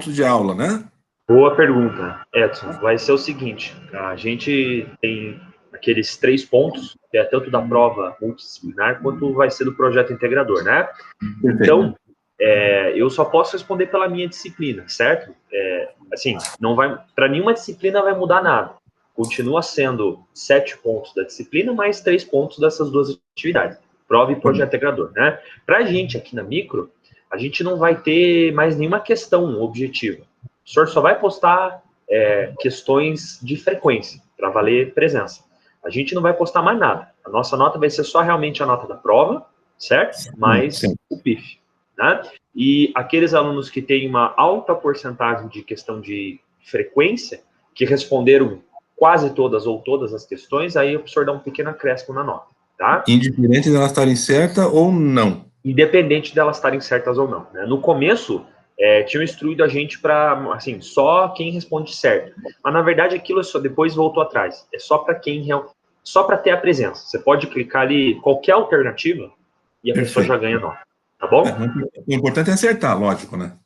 pontos de aula, né? Boa pergunta, Edson. Vai ser o seguinte, a gente tem aqueles 3 pontos, que é tanto da prova multidisciplinar, quanto vai ser do projeto integrador, né? Perfeito. Então, eu só posso responder pela minha disciplina, certo? Assim, não vai, para nenhuma disciplina vai mudar nada. Continua sendo 7 pontos da disciplina, mais 3 pontos dessas duas atividades, prova e projeto integrador, né? Para a gente aqui na micro, a gente não vai ter mais nenhuma questão objetiva. O senhor só vai postar questões de frequência, para valer presença. A gente não vai postar mais nada. A nossa nota vai ser só realmente a nota da prova, certo? Mais o PIF, né? E aqueles alunos que têm uma alta porcentagem de questão de frequência, que responderam quase todas ou todas as questões, aí o professor dá um pequeno acréscimo na nota, tá? Indiferente de elas estarem certas ou não. Independente delas estarem certas ou não, né? No começo, tinham instruído a gente para, assim, só quem responde certo. Mas, na verdade, aquilo só depois voltou atrás. É só para só para ter a presença. Você pode clicar ali qualquer alternativa e a pessoa já ganha nota, tá bom? O importante é acertar, lógico, né?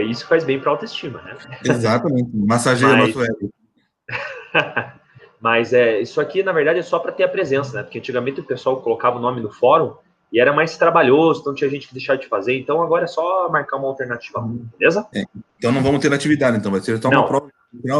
Isso faz bem para a autoestima, né? Exatamente. Massageia o nosso ego. Mas isso aqui, na verdade, é só para ter a presença, né? Porque antigamente o pessoal colocava o nome no fórum e era mais trabalhoso, então tinha gente que deixava de fazer. Então agora é só marcar uma alternativa, beleza? Então não vamos ter atividade, então vai ser só uma prova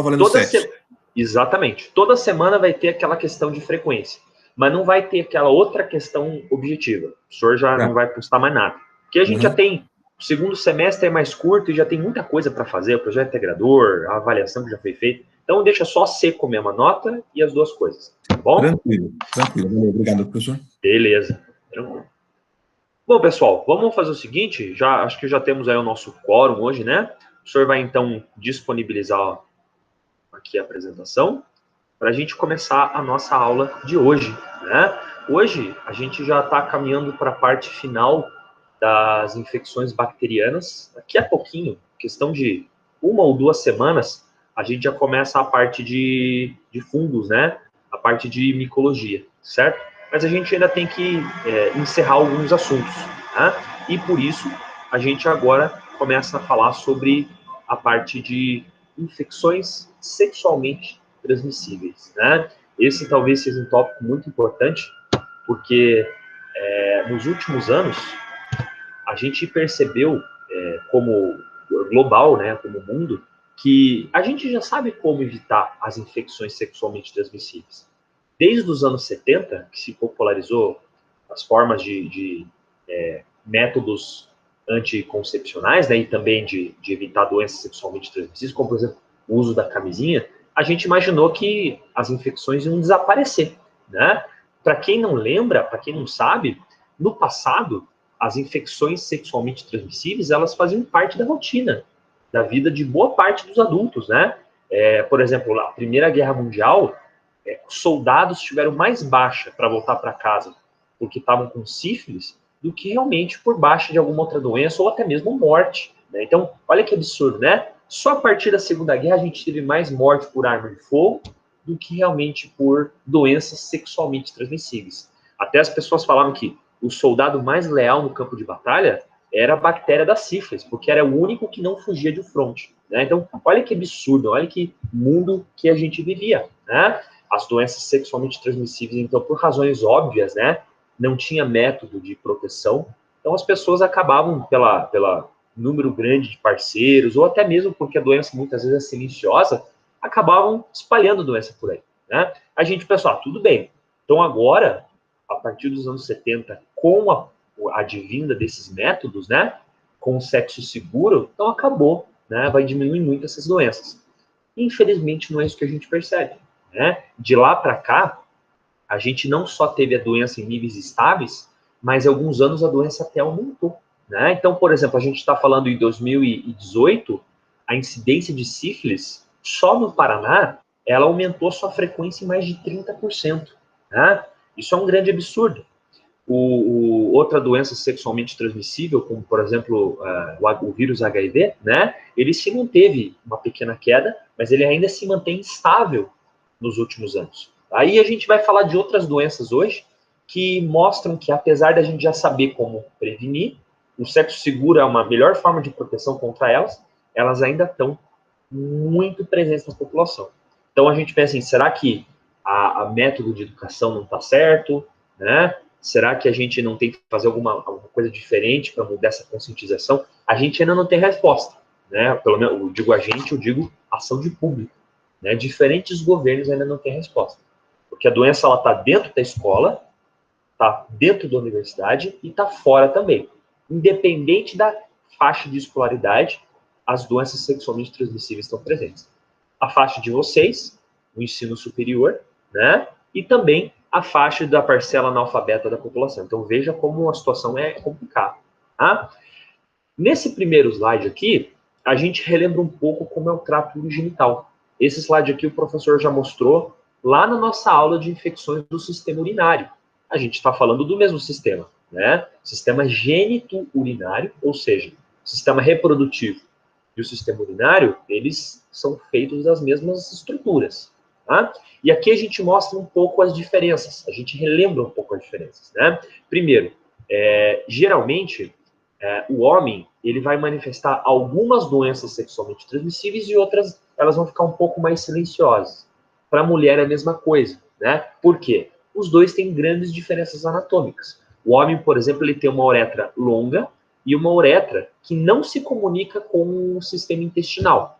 valendo 7. Exatamente. Toda semana vai ter aquela questão de frequência, mas não vai ter aquela outra questão objetiva. O senhor já não vai postar mais nada. Porque a gente já tem, o segundo semestre é mais curto e já tem muita coisa para fazer, o projeto integrador, a avaliação que já foi feita. Então deixa só seco mesmo a nota e as duas coisas, tá bom? Tranquilo. Obrigado, professor. Beleza, tranquilo. Bom, pessoal, vamos fazer o seguinte, acho que já temos aí o nosso quórum hoje, né? O senhor vai, então, disponibilizar aqui a apresentação para a gente começar a nossa aula de hoje, né? Hoje, a gente já está caminhando para a parte final das infecções bacterianas. Daqui a pouquinho, questão de 1 ou 2 semanas, a gente já começa a parte de fungos, né? A parte de micologia, certo? Mas a gente ainda tem que encerrar alguns assuntos, né? E por isso, a gente agora começa a falar sobre a parte de infecções sexualmente transmissíveis, né? Esse talvez seja um tópico muito importante, porque nos últimos anos, a gente percebeu, como global, né, como mundo, que a gente já sabe como evitar as infecções sexualmente transmissíveis. Desde os anos 70, que se popularizou as formas de métodos anticoncepcionais, né, e também de evitar doenças sexualmente transmissíveis, como, por exemplo, o uso da camisinha, a gente imaginou que as infecções iam desaparecer, né? Para quem não lembra, para quem não sabe, no passado, as infecções sexualmente transmissíveis, elas faziam parte da rotina, da vida de boa parte dos adultos, né? Por exemplo, na Primeira Guerra Mundial, soldados tiveram mais baixa para voltar para casa porque estavam com sífilis do que realmente por baixa de alguma outra doença ou até mesmo morte, né? Então, olha que absurdo, né? Só a partir da Segunda Guerra a gente teve mais morte por arma de fogo do que realmente por doenças sexualmente transmissíveis. Até as pessoas falavam que o soldado mais leal no campo de batalha era a bactéria da sífilis, porque era o único que não fugia de fronte, né? Então, olha que absurdo, olha que mundo que a gente vivia, né? As doenças sexualmente transmissíveis, então, por razões óbvias, né? Não tinha método de proteção, então as pessoas acabavam pela número grande de parceiros, ou até mesmo porque a doença muitas vezes é silenciosa, acabavam espalhando a doença por aí, né? A gente pensou, tudo bem, então agora, a partir dos anos 70, com a advinda desses métodos, né, com o sexo seguro, então acabou, né, vai diminuir muito essas doenças. Infelizmente, não é isso que a gente percebe, né? De lá para cá, a gente não só teve a doença em níveis estáveis, mas em alguns anos a doença até aumentou, né? Então, por exemplo, a gente está falando em 2018, a incidência de sífilis, só no Paraná, ela aumentou sua frequência em mais de 30%, né? Isso é um grande absurdo. Outra doença sexualmente transmissível, como, por exemplo, o vírus HIV, né? Ele se manteve uma pequena queda, mas ele ainda se mantém estável nos últimos anos. Aí a gente vai falar de outras doenças hoje que mostram que, apesar da gente já saber como prevenir, o sexo seguro é uma melhor forma de proteção contra elas, elas ainda estão muito presentes na população. Então a gente pensa em, será que a método de educação não está certo, né? Será que a gente não tem que fazer alguma coisa diferente para mudar essa conscientização? A gente ainda não tem resposta, né? Pelo menos, eu digo a gente, eu digo ação de público, né? Diferentes governos ainda não têm resposta, porque a doença ela está dentro da escola, está dentro da universidade e está fora também. Independente da faixa de escolaridade, as doenças sexualmente transmissíveis estão presentes. A faixa de vocês, o ensino superior, né? E também a faixa da parcela analfabeta da população. Então veja como a situação é complicada. Tá? Nesse primeiro slide aqui, a gente relembra um pouco como é o trato urogenital. Esse slide aqui o professor já mostrou lá na nossa aula de infecções do sistema urinário. A gente está falando do mesmo sistema, né? Sistema gênito-urinário, ou seja, sistema reprodutivo e o sistema urinário, eles são feitos das mesmas estruturas, tá? E aqui a gente mostra um pouco as diferenças, a gente relembra um pouco as diferenças, né? Primeiro, geralmente, o homem, ele vai manifestar algumas doenças sexualmente transmissíveis e outras, elas vão ficar um pouco mais silenciosas. Para a mulher é a mesma coisa, né? Por quê? Os dois têm grandes diferenças anatômicas. O homem, por exemplo, ele tem uma uretra longa e uma uretra que não se comunica com o sistema intestinal.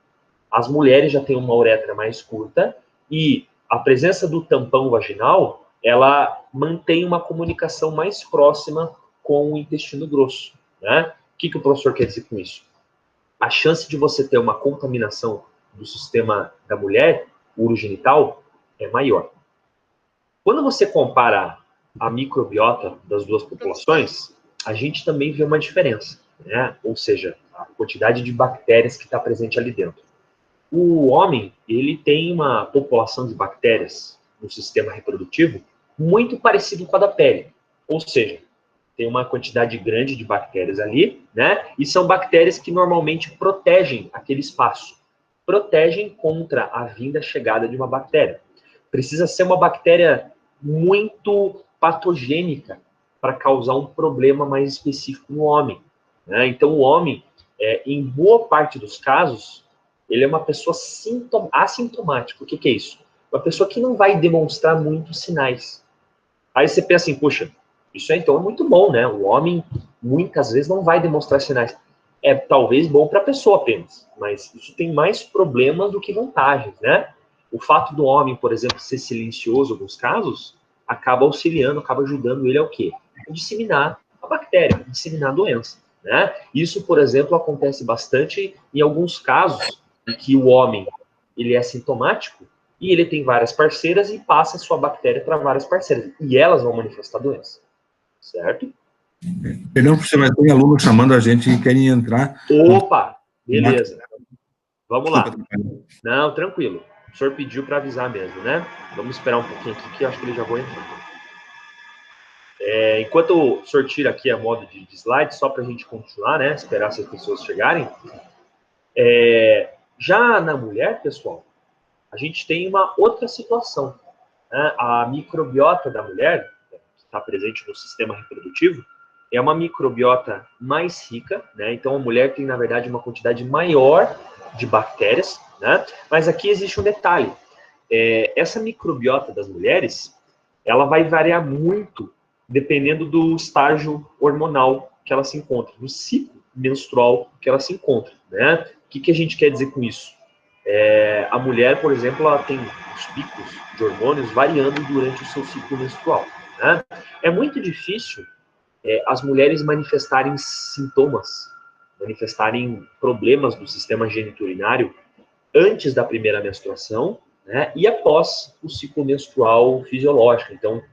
As mulheres já têm uma uretra mais curta e a presença do tampão vaginal, ela mantém uma comunicação mais próxima com o intestino grosso, né? O que o professor quer dizer com isso? A chance de você ter uma contaminação do sistema da mulher, urogenital, é maior. Quando você compara a microbiota das duas populações, a gente também vê uma diferença, né? Ou seja, a quantidade de bactérias que está presente ali dentro. O homem, ele tem uma população de bactérias no sistema reprodutivo muito parecido com a da pele. Ou seja, tem uma quantidade grande de bactérias ali, né? E são bactérias que normalmente protegem aquele espaço. Protegem contra a vinda, chegada de uma bactéria. Precisa ser uma bactéria muito patogênica para causar um problema mais específico no homem, né? Então, o homem, em boa parte dos casos, ele é uma pessoa assintomática. O que é isso? Uma pessoa que não vai demonstrar muitos sinais. Aí você pensa assim, puxa, isso então é muito bom, né? O homem, muitas vezes, não vai demonstrar sinais. É talvez bom para a pessoa apenas, mas isso tem mais problemas do que vantagens, né? O fato do homem, por exemplo, ser silencioso em alguns casos, acaba auxiliando, acaba ajudando ele a o quê? A disseminar a bactéria, a disseminar a doença, né? Isso, por exemplo, acontece bastante em alguns casos em que o homem, ele é sintomático, e ele tem várias parceiras e passa a sua bactéria para várias parceiras. E elas vão manifestar a doença. Certo? Perdão, professor, mas tem aluno chamando a gente e querem entrar. Opa! Beleza. Vamos lá. Desculpa. Não, tranquilo. O senhor pediu para avisar mesmo, né? Vamos esperar um pouquinho aqui, que eu acho que ele já vai entrar. Enquanto o senhor tira aqui a modo de slide, só para a gente continuar, né? Esperar essas pessoas chegarem. Já na mulher, pessoal, a gente tem uma outra situação, né? A microbiota da mulher, que está presente no sistema reprodutivo, é uma microbiota mais rica, né? Então a mulher tem, na verdade, uma quantidade maior de bactérias, né? Mas aqui existe um detalhe. Essa microbiota das mulheres, ela vai variar muito dependendo do estágio hormonal que ela se encontra, do ciclo menstrual que ela se encontra, né? O que a gente quer dizer com isso? A mulher, por exemplo, ela tem os picos de hormônios variando durante o seu ciclo menstrual, né? É muito difícil as mulheres manifestarem sintomas, manifestarem problemas do sistema geniturinário antes da primeira menstruação, né, e após o ciclo menstrual fisiológico, então,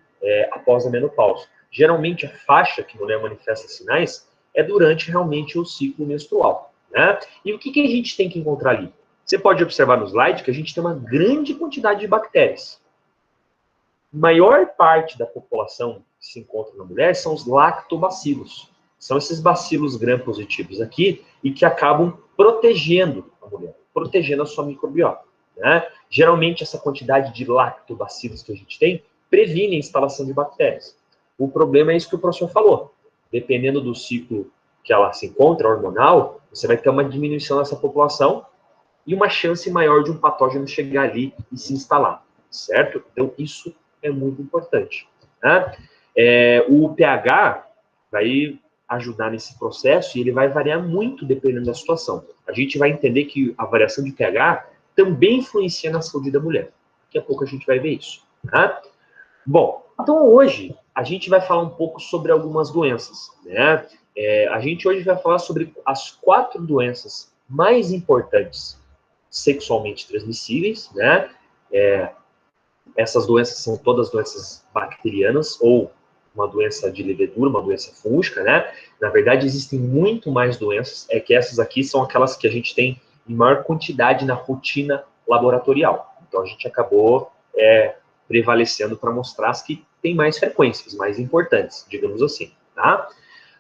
após a menopausa. Geralmente, a faixa que a mulher manifesta sinais é durante realmente o ciclo menstrual, né? E o que a gente tem que encontrar ali? Você pode observar no slide que a gente tem uma grande quantidade de bactérias. Maior parte da população que se encontra na mulher são os lactobacilos. São esses bacilos gram-positivos aqui e que acabam protegendo a mulher, protegendo a sua microbiota, né? Geralmente, essa quantidade de lactobacilos que a gente tem previne a instalação de bactérias. O problema é isso que o professor falou. Dependendo do ciclo que ela se encontra, hormonal, você vai ter uma diminuição dessa população e uma chance maior de um patógeno chegar ali e se instalar, certo? Então, isso é muito importante. Né? O pH vai ajudar nesse processo e ele vai variar muito dependendo da situação. A gente vai entender que a variação de pH também influencia na saúde da mulher. Daqui a pouco a gente vai ver isso. Né? Bom, então hoje a gente vai falar um pouco sobre algumas doenças. Né? A gente hoje vai falar sobre as 4 doenças mais importantes sexualmente transmissíveis, né? Essas doenças são todas doenças bacterianas ou uma doença de levedura, uma doença fúngica, né? Na verdade, existem muito mais doenças, é que essas aqui são aquelas que a gente tem em maior quantidade na rotina laboratorial. Então, a gente acabou prevalecendo para mostrar as que têm mais frequências, mais importantes, digamos assim, tá?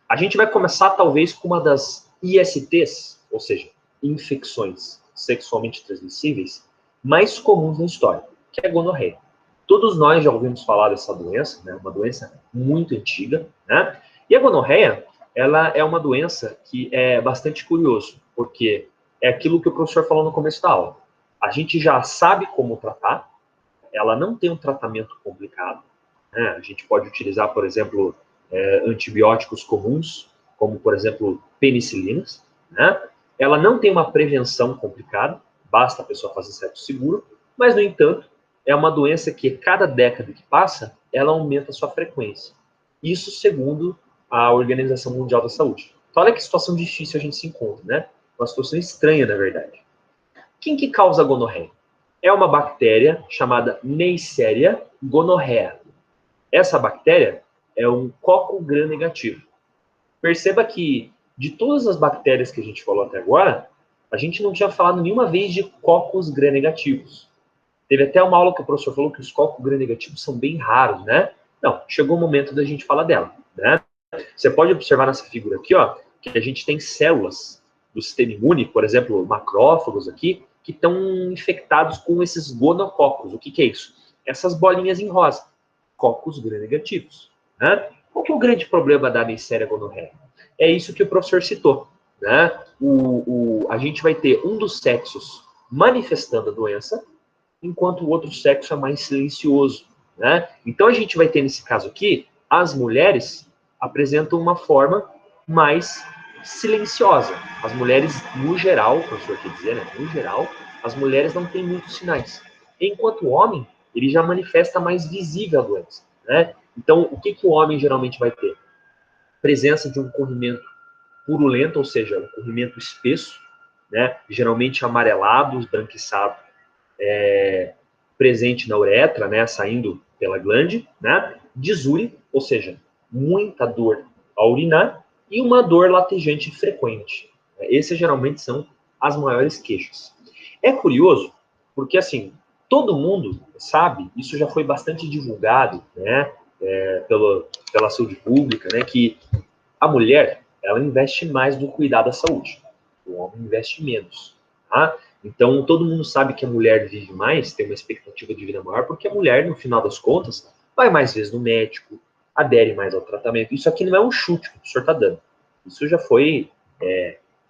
A gente vai começar, talvez, com uma das ISTs, ou seja, infecções sexualmente transmissíveis, mais comuns na história, que é a gonorreia. Todos nós já ouvimos falar dessa doença, né? Uma doença muito antiga, né? E a gonorreia, ela é uma doença que é bastante curioso, porque é aquilo que o professor falou no começo da aula. A gente já sabe como tratar, ela não tem um tratamento complicado, né? A gente pode utilizar, por exemplo, antibióticos comuns, como, por exemplo, penicilinas, né? Ela não tem uma prevenção complicada, basta a pessoa fazer sexo seguro, mas, no entanto, é uma doença que, cada década que passa, ela aumenta a sua frequência. Isso segundo a Organização Mundial da Saúde. Então, olha que situação difícil a gente se encontra, né? Uma situação estranha, na verdade. Quem que causa a gonorreia? É uma bactéria chamada Neisseria gonorrhea. Essa bactéria é um coco gram-negativo. Perceba que, de todas as bactérias que a gente falou até agora, a gente não tinha falado nenhuma vez de cocos gram-negativos. Teve até uma aula que o professor falou que os cocos gram-negativos são bem raros, né? Não, chegou o momento da gente falar dela, né? Você pode observar nessa figura aqui, ó, que a gente tem células do sistema imune, por exemplo, macrófagos aqui, que estão infectados com esses gonococos. O que é isso? Essas bolinhas em rosa, cocos gram-negativos, né? Qual que é o grande problema da Neisseria gonorrhea? É isso que o professor citou, né? A gente vai ter um dos sexos manifestando a doença, enquanto o outro sexo é mais silencioso, né? Então a gente vai ter nesse caso aqui, as mulheres apresentam uma forma mais silenciosa. As mulheres, no geral, o professor quer dizer, né? No geral, as mulheres não têm muitos sinais. Enquanto o homem, ele já manifesta mais visível a doença, né? Então, o que o homem geralmente vai ter? Presença de um corrimento purulento, ou seja, um corrimento espesso, né? Geralmente amarelado, esbranquiçado, presente na uretra, né, saindo pela glande, né, disúria, ou seja, muita dor ao urinar, e uma dor latejante frequente. Esses geralmente são as maiores queixas. É curioso, porque assim, todo mundo sabe, isso já foi bastante divulgado, né, pela saúde pública, né, que a mulher, ela investe mais no cuidado da saúde, o homem investe menos, tá? Então, todo mundo sabe que a mulher vive mais, tem uma expectativa de vida maior, porque a mulher, no final das contas, vai mais vezes no médico, adere mais ao tratamento. Isso aqui não é um chute que o senhor está dando. Isso já foi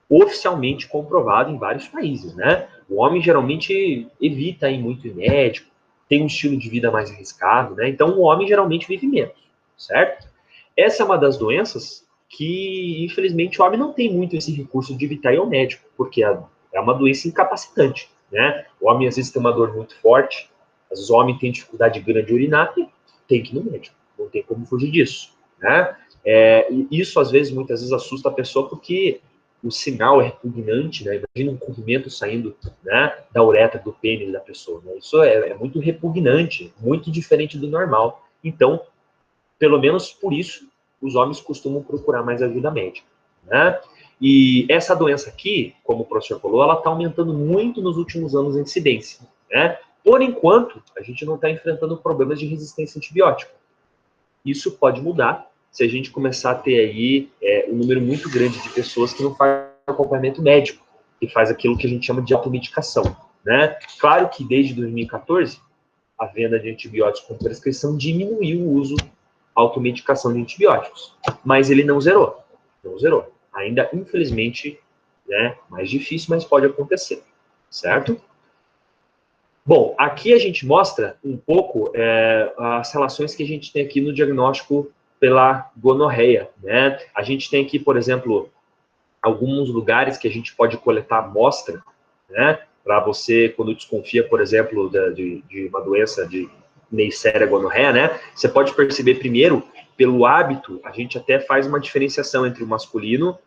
oficialmente comprovado em vários países, né? O homem geralmente evita ir muito em médico, tem um estilo de vida mais arriscado, né? Então, o homem geralmente vive menos, certo? Essa é uma das doenças que, infelizmente, o homem não tem muito esse recurso de evitar ir ao médico, porque é uma doença incapacitante, né? O homem, às vezes, tem uma dor muito forte, às vezes o homem tem dificuldade grande de urinar e tem que ir no médico, não tem como fugir disso, né? E isso, às vezes, muitas vezes assusta a pessoa porque o sinal é repugnante, né? Imagina um corrimento saindo, né, da uretra, do pênis da pessoa, né? Isso é muito repugnante, muito diferente do normal. Então, pelo menos por isso, os homens costumam procurar mais ajuda médica, né? E essa doença aqui, como o professor falou, ela está aumentando muito nos últimos anos a incidência, né? Por enquanto, a gente não está enfrentando problemas de resistência a antibiótico. Isso pode mudar se a gente começar a ter aí um número muito grande de pessoas que não fazem acompanhamento médico, que faz aquilo que a gente chama de automedicação, né? Claro que desde 2014, a venda de antibióticos com prescrição diminuiu o uso automedicação de antibióticos, mas ele não zerou, não zerou. Ainda, infelizmente, né, mais difícil, mas pode acontecer, certo? Bom, aqui a gente mostra um pouco as relações que a gente tem aqui no diagnóstico pela gonorreia, né? A gente tem aqui, por exemplo, alguns lugares que a gente pode coletar amostra, né? Para você, quando desconfia, por exemplo, de uma doença de Neisseria gonorreia, né? Você pode perceber primeiro, pelo hábito, a gente até faz uma diferenciação entre o masculino,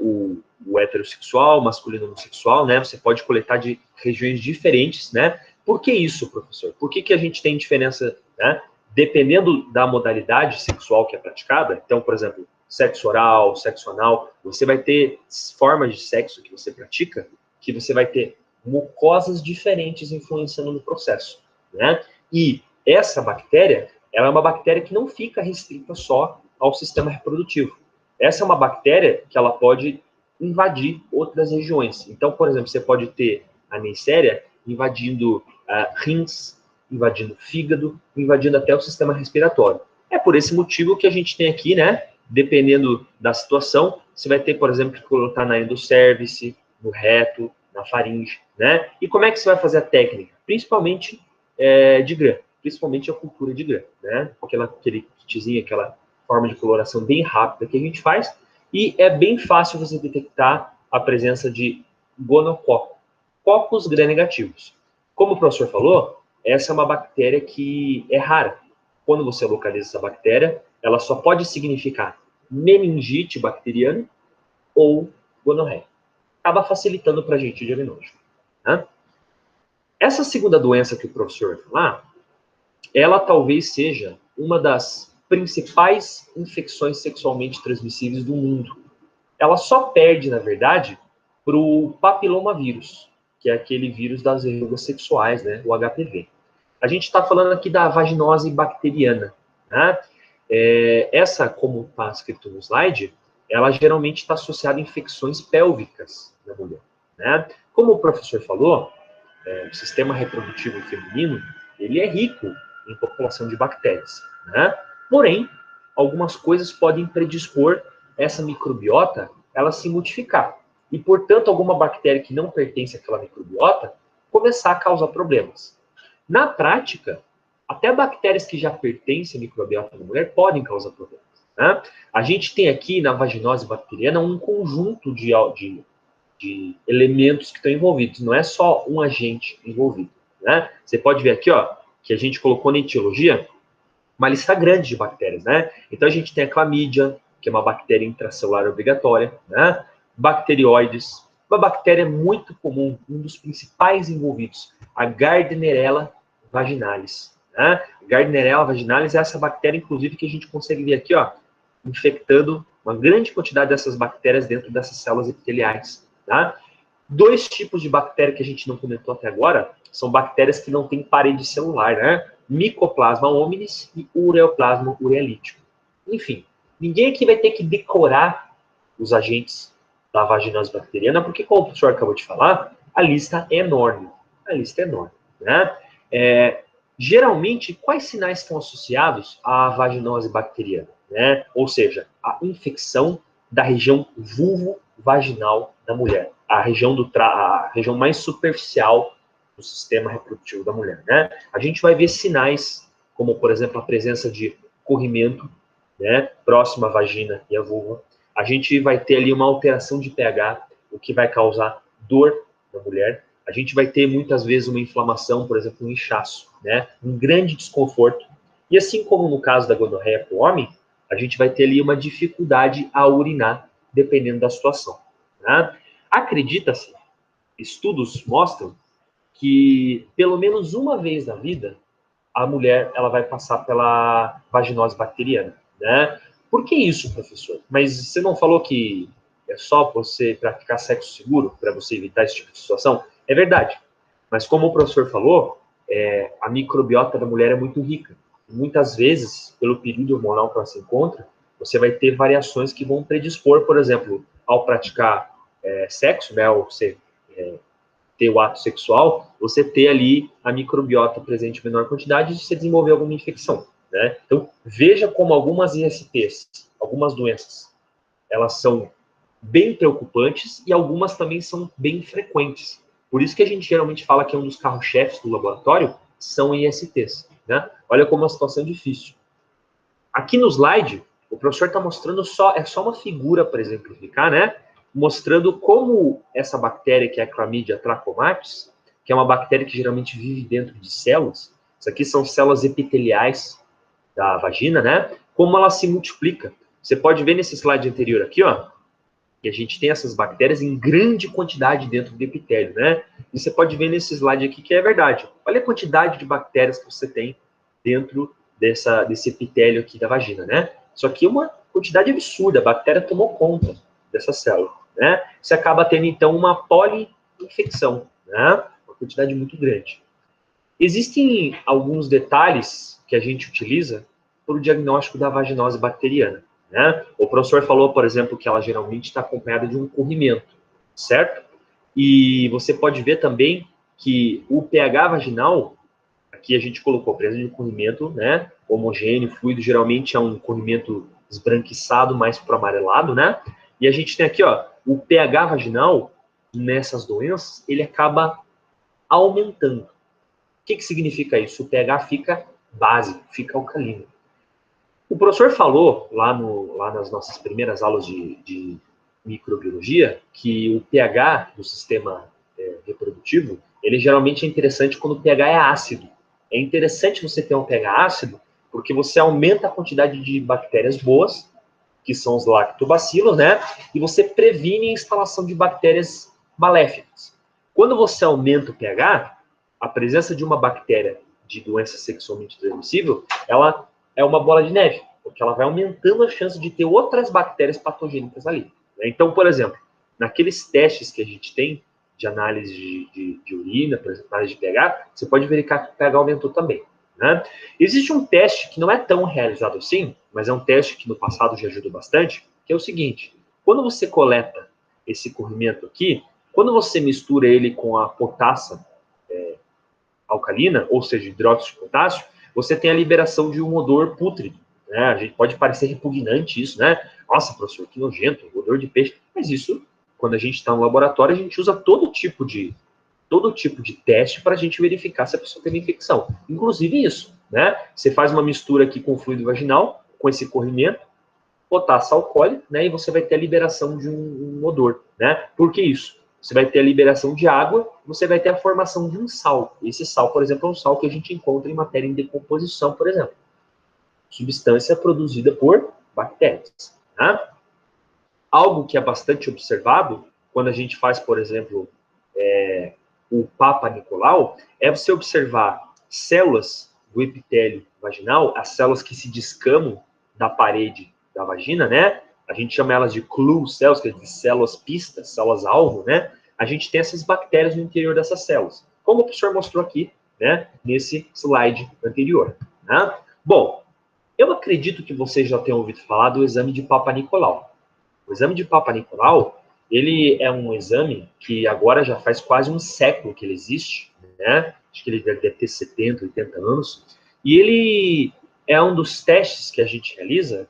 o heterossexual, o masculino homossexual, né? Você pode coletar de regiões diferentes, né? Por que isso, professor? Por que a gente tem diferença, né? Dependendo da modalidade sexual que é praticada, então, por exemplo, sexo oral, sexo anal, você vai ter formas de sexo que você pratica, que você vai ter mucosas diferentes influenciando no processo, né? E essa bactéria, ela é uma bactéria que não fica restrita só ao sistema reprodutivo. Essa é uma bactéria que ela pode invadir outras regiões. Então, por exemplo, você pode ter a Neisseria invadindo rins, invadindo fígado, invadindo até o sistema respiratório. É por esse motivo que a gente tem aqui, né, dependendo da situação, você vai ter, por exemplo, que colocar na endocervice, no reto, na faringe, né? E como é que você vai fazer a técnica? Principalmente de Gram, principalmente a cultura de Gram, né? Aquele kitzinho, aquela forma de coloração bem rápida que a gente faz, e é bem fácil você detectar a presença de gonococo, cocos gram-negativos. Como o professor falou, essa é uma bactéria que é rara. Quando você localiza essa bactéria, ela só pode significar meningite bacteriana ou gonorreia. Acaba facilitando para a gente o diagnóstico, né? Essa segunda doença que o professor vai falar, ela talvez seja uma das principais infecções sexualmente transmissíveis do mundo. Ela só perde, na verdade, para o papilomavírus, que é aquele vírus das verrugas sexuais, né, o HPV. A gente está falando aqui da vaginose bacteriana, né? Essa, como está escrito no slide, ela geralmente está associada a infecções pélvicas da mulher, né? Como o professor falou, o sistema reprodutivo feminino, ele é rico em população de bactérias, né? Porém, algumas coisas podem predispor essa microbiota ela se modificar. E, portanto, alguma bactéria que não pertence àquela microbiota começar a causar problemas. Na prática, até bactérias que já pertencem à microbiota da mulher podem causar problemas, né? A gente tem aqui na vaginose bacteriana um conjunto de elementos que estão envolvidos, não é só um agente envolvido, né? Você pode ver aqui, ó, que a gente colocou na etiologia uma lista grande de bactérias, né? Então a gente tem a clamídia, que é uma bactéria intracelular obrigatória, né? Bacterióides, uma bactéria muito comum, um dos principais envolvidos, a Gardnerella vaginalis, né? Gardnerella vaginalis é essa bactéria, inclusive, que a gente consegue ver aqui, ó, infectando uma grande quantidade dessas bactérias dentro dessas células epiteliais, tá? Dois tipos de bactéria que a gente não comentou até agora são bactérias que não têm parede celular, né? Mycoplasma hominis e Ureaplasma ureolítico. Enfim, ninguém aqui vai ter que decorar os agentes da vaginose bacteriana, porque, como o professor acabou de falar, a lista é enorme. A lista é enorme, né? Geralmente, quais sinais estão associados à vaginose bacteriana, né? Ou seja, a infecção da região vulvo-vaginal da mulher, a região mais superficial do sistema reprodutivo da mulher, né? A gente vai ver sinais, como, por exemplo, a presença de corrimento, né, próximo à vagina e à vulva. A gente vai ter ali uma alteração de pH, o que vai causar dor na mulher. A gente vai ter, muitas vezes, uma inflamação, por exemplo, um inchaço, né, um grande desconforto. E assim como no caso da gonorreia para o homem, a gente vai ter ali uma dificuldade a urinar, dependendo da situação, né? Acredita-se, estudos mostram que pelo menos uma vez na vida a mulher ela vai passar pela vaginose bacteriana, né? Por que isso, professor? Mas você não falou que é só você praticar sexo seguro para você evitar esse tipo de situação? É verdade. Mas como o professor falou, a microbiota da mulher é muito rica. Muitas vezes, pelo período hormonal que ela se encontra, você vai ter variações que vão predispor, por exemplo, ao praticar sexo, né, ao você ter o ato sexual, você ter ali a microbiota presente em menor quantidade e você desenvolver alguma infecção, né? Então, veja como algumas ISTs, algumas doenças, elas são bem preocupantes e algumas também são bem frequentes. Por isso que a gente geralmente fala que um dos carro-chefes do laboratório são ISTs, né? Olha como é uma situação difícil. Aqui no slide, o professor está mostrando é só uma figura para exemplificar, né? Mostrando como essa bactéria, que é a Chlamydia trachomatis, que é uma bactéria que geralmente vive dentro de células, isso aqui são células epiteliais da vagina, né? Como ela se multiplica. Você pode ver nesse slide anterior aqui, ó, que a gente tem essas bactérias em grande quantidade dentro do epitélio, né? E você pode ver nesse slide aqui que é verdade. Olha a quantidade de bactérias que você tem dentro desse epitélio aqui da vagina, né? Isso aqui é uma quantidade absurda, a bactéria tomou conta dessa célula, né? Você acaba tendo, então, uma poliinfecção, né? Uma quantidade muito grande. Existem alguns detalhes que a gente utiliza para o diagnóstico da vaginose bacteriana, né? O professor falou, por exemplo, que ela geralmente está acompanhada de um corrimento, certo? E você pode ver também que o pH vaginal, aqui a gente colocou presença de corrimento, né? Homogêneo, fluido, geralmente é um corrimento esbranquiçado, mais para amarelado, né? E a gente tem aqui, ó, o pH vaginal nessas doenças, ele acaba aumentando. O que significa isso? O pH fica básico, fica alcalino. O professor falou lá nas nossas primeiras aulas de microbiologia que o pH do sistema reprodutivo, ele geralmente é interessante quando o pH é ácido. É interessante você ter um pH ácido porque você aumenta a quantidade de bactérias boas, que são os lactobacilos, né? E você previne a instalação de bactérias maléficas. Quando você aumenta o pH, a presença de uma bactéria de doença sexualmente transmissível, ela é uma bola de neve, porque ela vai aumentando a chance de ter outras bactérias patogênicas ali. Né? Então, por exemplo, naqueles testes que a gente tem de análise de urina, por exemplo, análise de pH, você pode verificar que o pH aumentou também. Né? Existe um teste que não é tão realizado assim, mas é um teste que no passado já ajudou bastante, que é o seguinte: quando você coleta esse corrimento aqui, quando você mistura ele com a potassa alcalina, ou seja, hidróxido de potássio, você tem a liberação de um odor pútrido. Né? A gente pode parecer repugnante isso, né? Nossa, professor, que nojento, odor de peixe. Mas isso, quando a gente está no laboratório, a gente usa todo tipo de teste para a gente verificar se a pessoa tem uma infecção. Inclusive isso, né? Você faz uma mistura aqui com fluido vaginal, com esse corrimento, potássio alcoólico, né? E você vai ter a liberação de um odor, né? Por que isso? Você vai ter a liberação de água, você vai ter a formação de um sal. Esse sal, por exemplo, é um sal que a gente encontra em matéria em decomposição, por exemplo. Substância produzida por bactérias. Tá? Algo que é bastante observado quando a gente faz, por exemplo, o Papa Nicolau, é você observar células do epitélio vaginal, as células que se descamam da parede da vagina, né? A gente chama elas de clue cells, que é de células pistas, células alvo, né? A gente tem essas bactérias no interior dessas células, como o professor mostrou aqui, né? Nesse slide anterior. Né? Bom, eu acredito que vocês já tenham ouvido falar do exame de Papa Nicolau. O exame de Papa Nicolau, ele é um exame que agora já faz quase um século que ele existe, né? Acho que ele deve ter 70, 80 anos. E ele é um dos testes que a gente realiza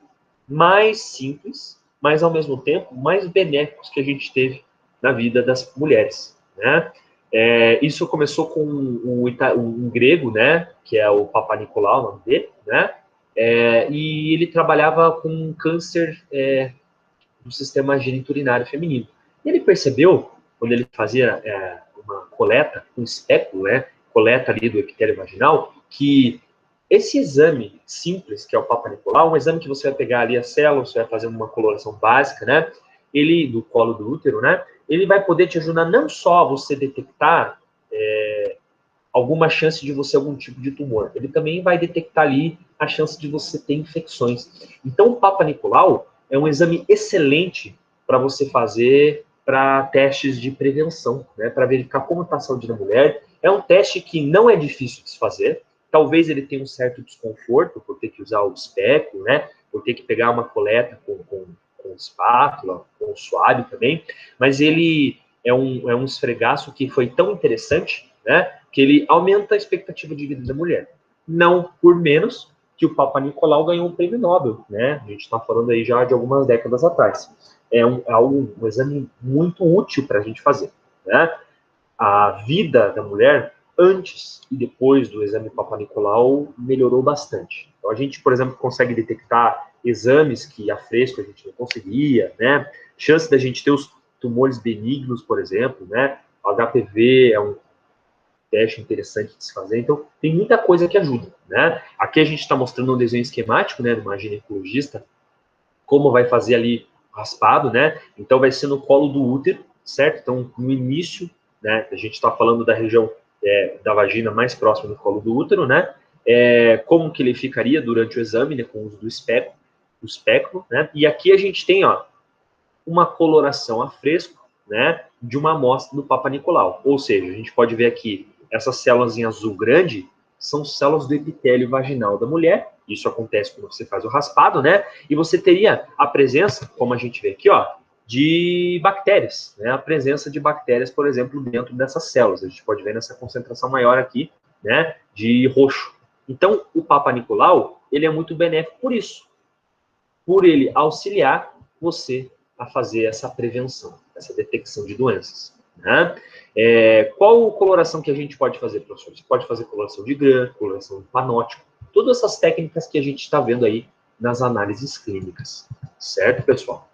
mais simples, mas ao mesmo tempo mais benéficos que a gente teve na vida das mulheres, né? Isso começou com um grego, né? Que é o Papa Nicolau, o nome dele, né? E ele trabalhava com câncer do sistema geniturinário feminino. E ele percebeu, quando ele fazia uma coleta, um espéculo, né, coleta ali do epitélio vaginal, que esse exame simples, que é o Papa Nicolau, um exame que você vai pegar ali a célula, você vai fazer uma coloração básica, né, ele, do colo do útero, né, ele vai poder te ajudar não só a você detectar alguma chance de você algum tipo de tumor, ele também vai detectar ali a chance de você ter infecções. Então, o Papa Nicolau é um exame excelente para você fazer para testes de prevenção, né, para verificar como está a saúde da mulher. É um teste que não é difícil de se fazer, talvez ele tenha um certo desconforto por ter que usar o espéculo, né, por ter que pegar uma coleta com espátula, com suave também, mas ele é um esfregaço que foi tão interessante, né, que ele aumenta a expectativa de vida da mulher. Não por menos que o Papa Nicolau ganhou um prêmio Nobel, né? A gente está falando aí já de algumas décadas atrás. um exame muito útil para a gente fazer, né? A vida da mulher antes e depois do exame Papa Nicolau melhorou bastante. Então, a gente, por exemplo, consegue detectar exames que a fresco a gente não conseguia, né? Chance da gente ter os tumores benignos, por exemplo, né? O HPV é um teste interessante de se fazer. Então, tem muita coisa que ajuda, né? Aqui a gente está mostrando um desenho esquemático, né, de uma ginecologista, como vai fazer ali raspado, né? Então, vai ser no colo do útero, certo? Então, no início, né, a gente está falando da região da vagina mais próxima do colo do útero, né? Como que ele ficaria durante o exame, né, com o uso do espectro, né? E aqui a gente tem, ó, uma coloração a fresco, né, de uma amostra do Papa Nicolau. Ou seja, a gente pode ver aqui, essas células em azul grande são células do epitélio vaginal da mulher. Isso acontece quando você faz o raspado, né? E você teria a presença, como a gente vê aqui, ó, de bactérias, né? A presença de bactérias, por exemplo, dentro dessas células. A gente pode ver nessa concentração maior aqui, né, de roxo. Então, o Papa Nicolau, ele é muito benéfico por isso, por ele auxiliar você a fazer essa prevenção, essa detecção de doenças, né? Qual coloração que a gente pode fazer, professor? Você pode fazer coloração de Gram, coloração de panótipo, todas essas técnicas que a gente está vendo aí nas análises clínicas, certo, pessoal?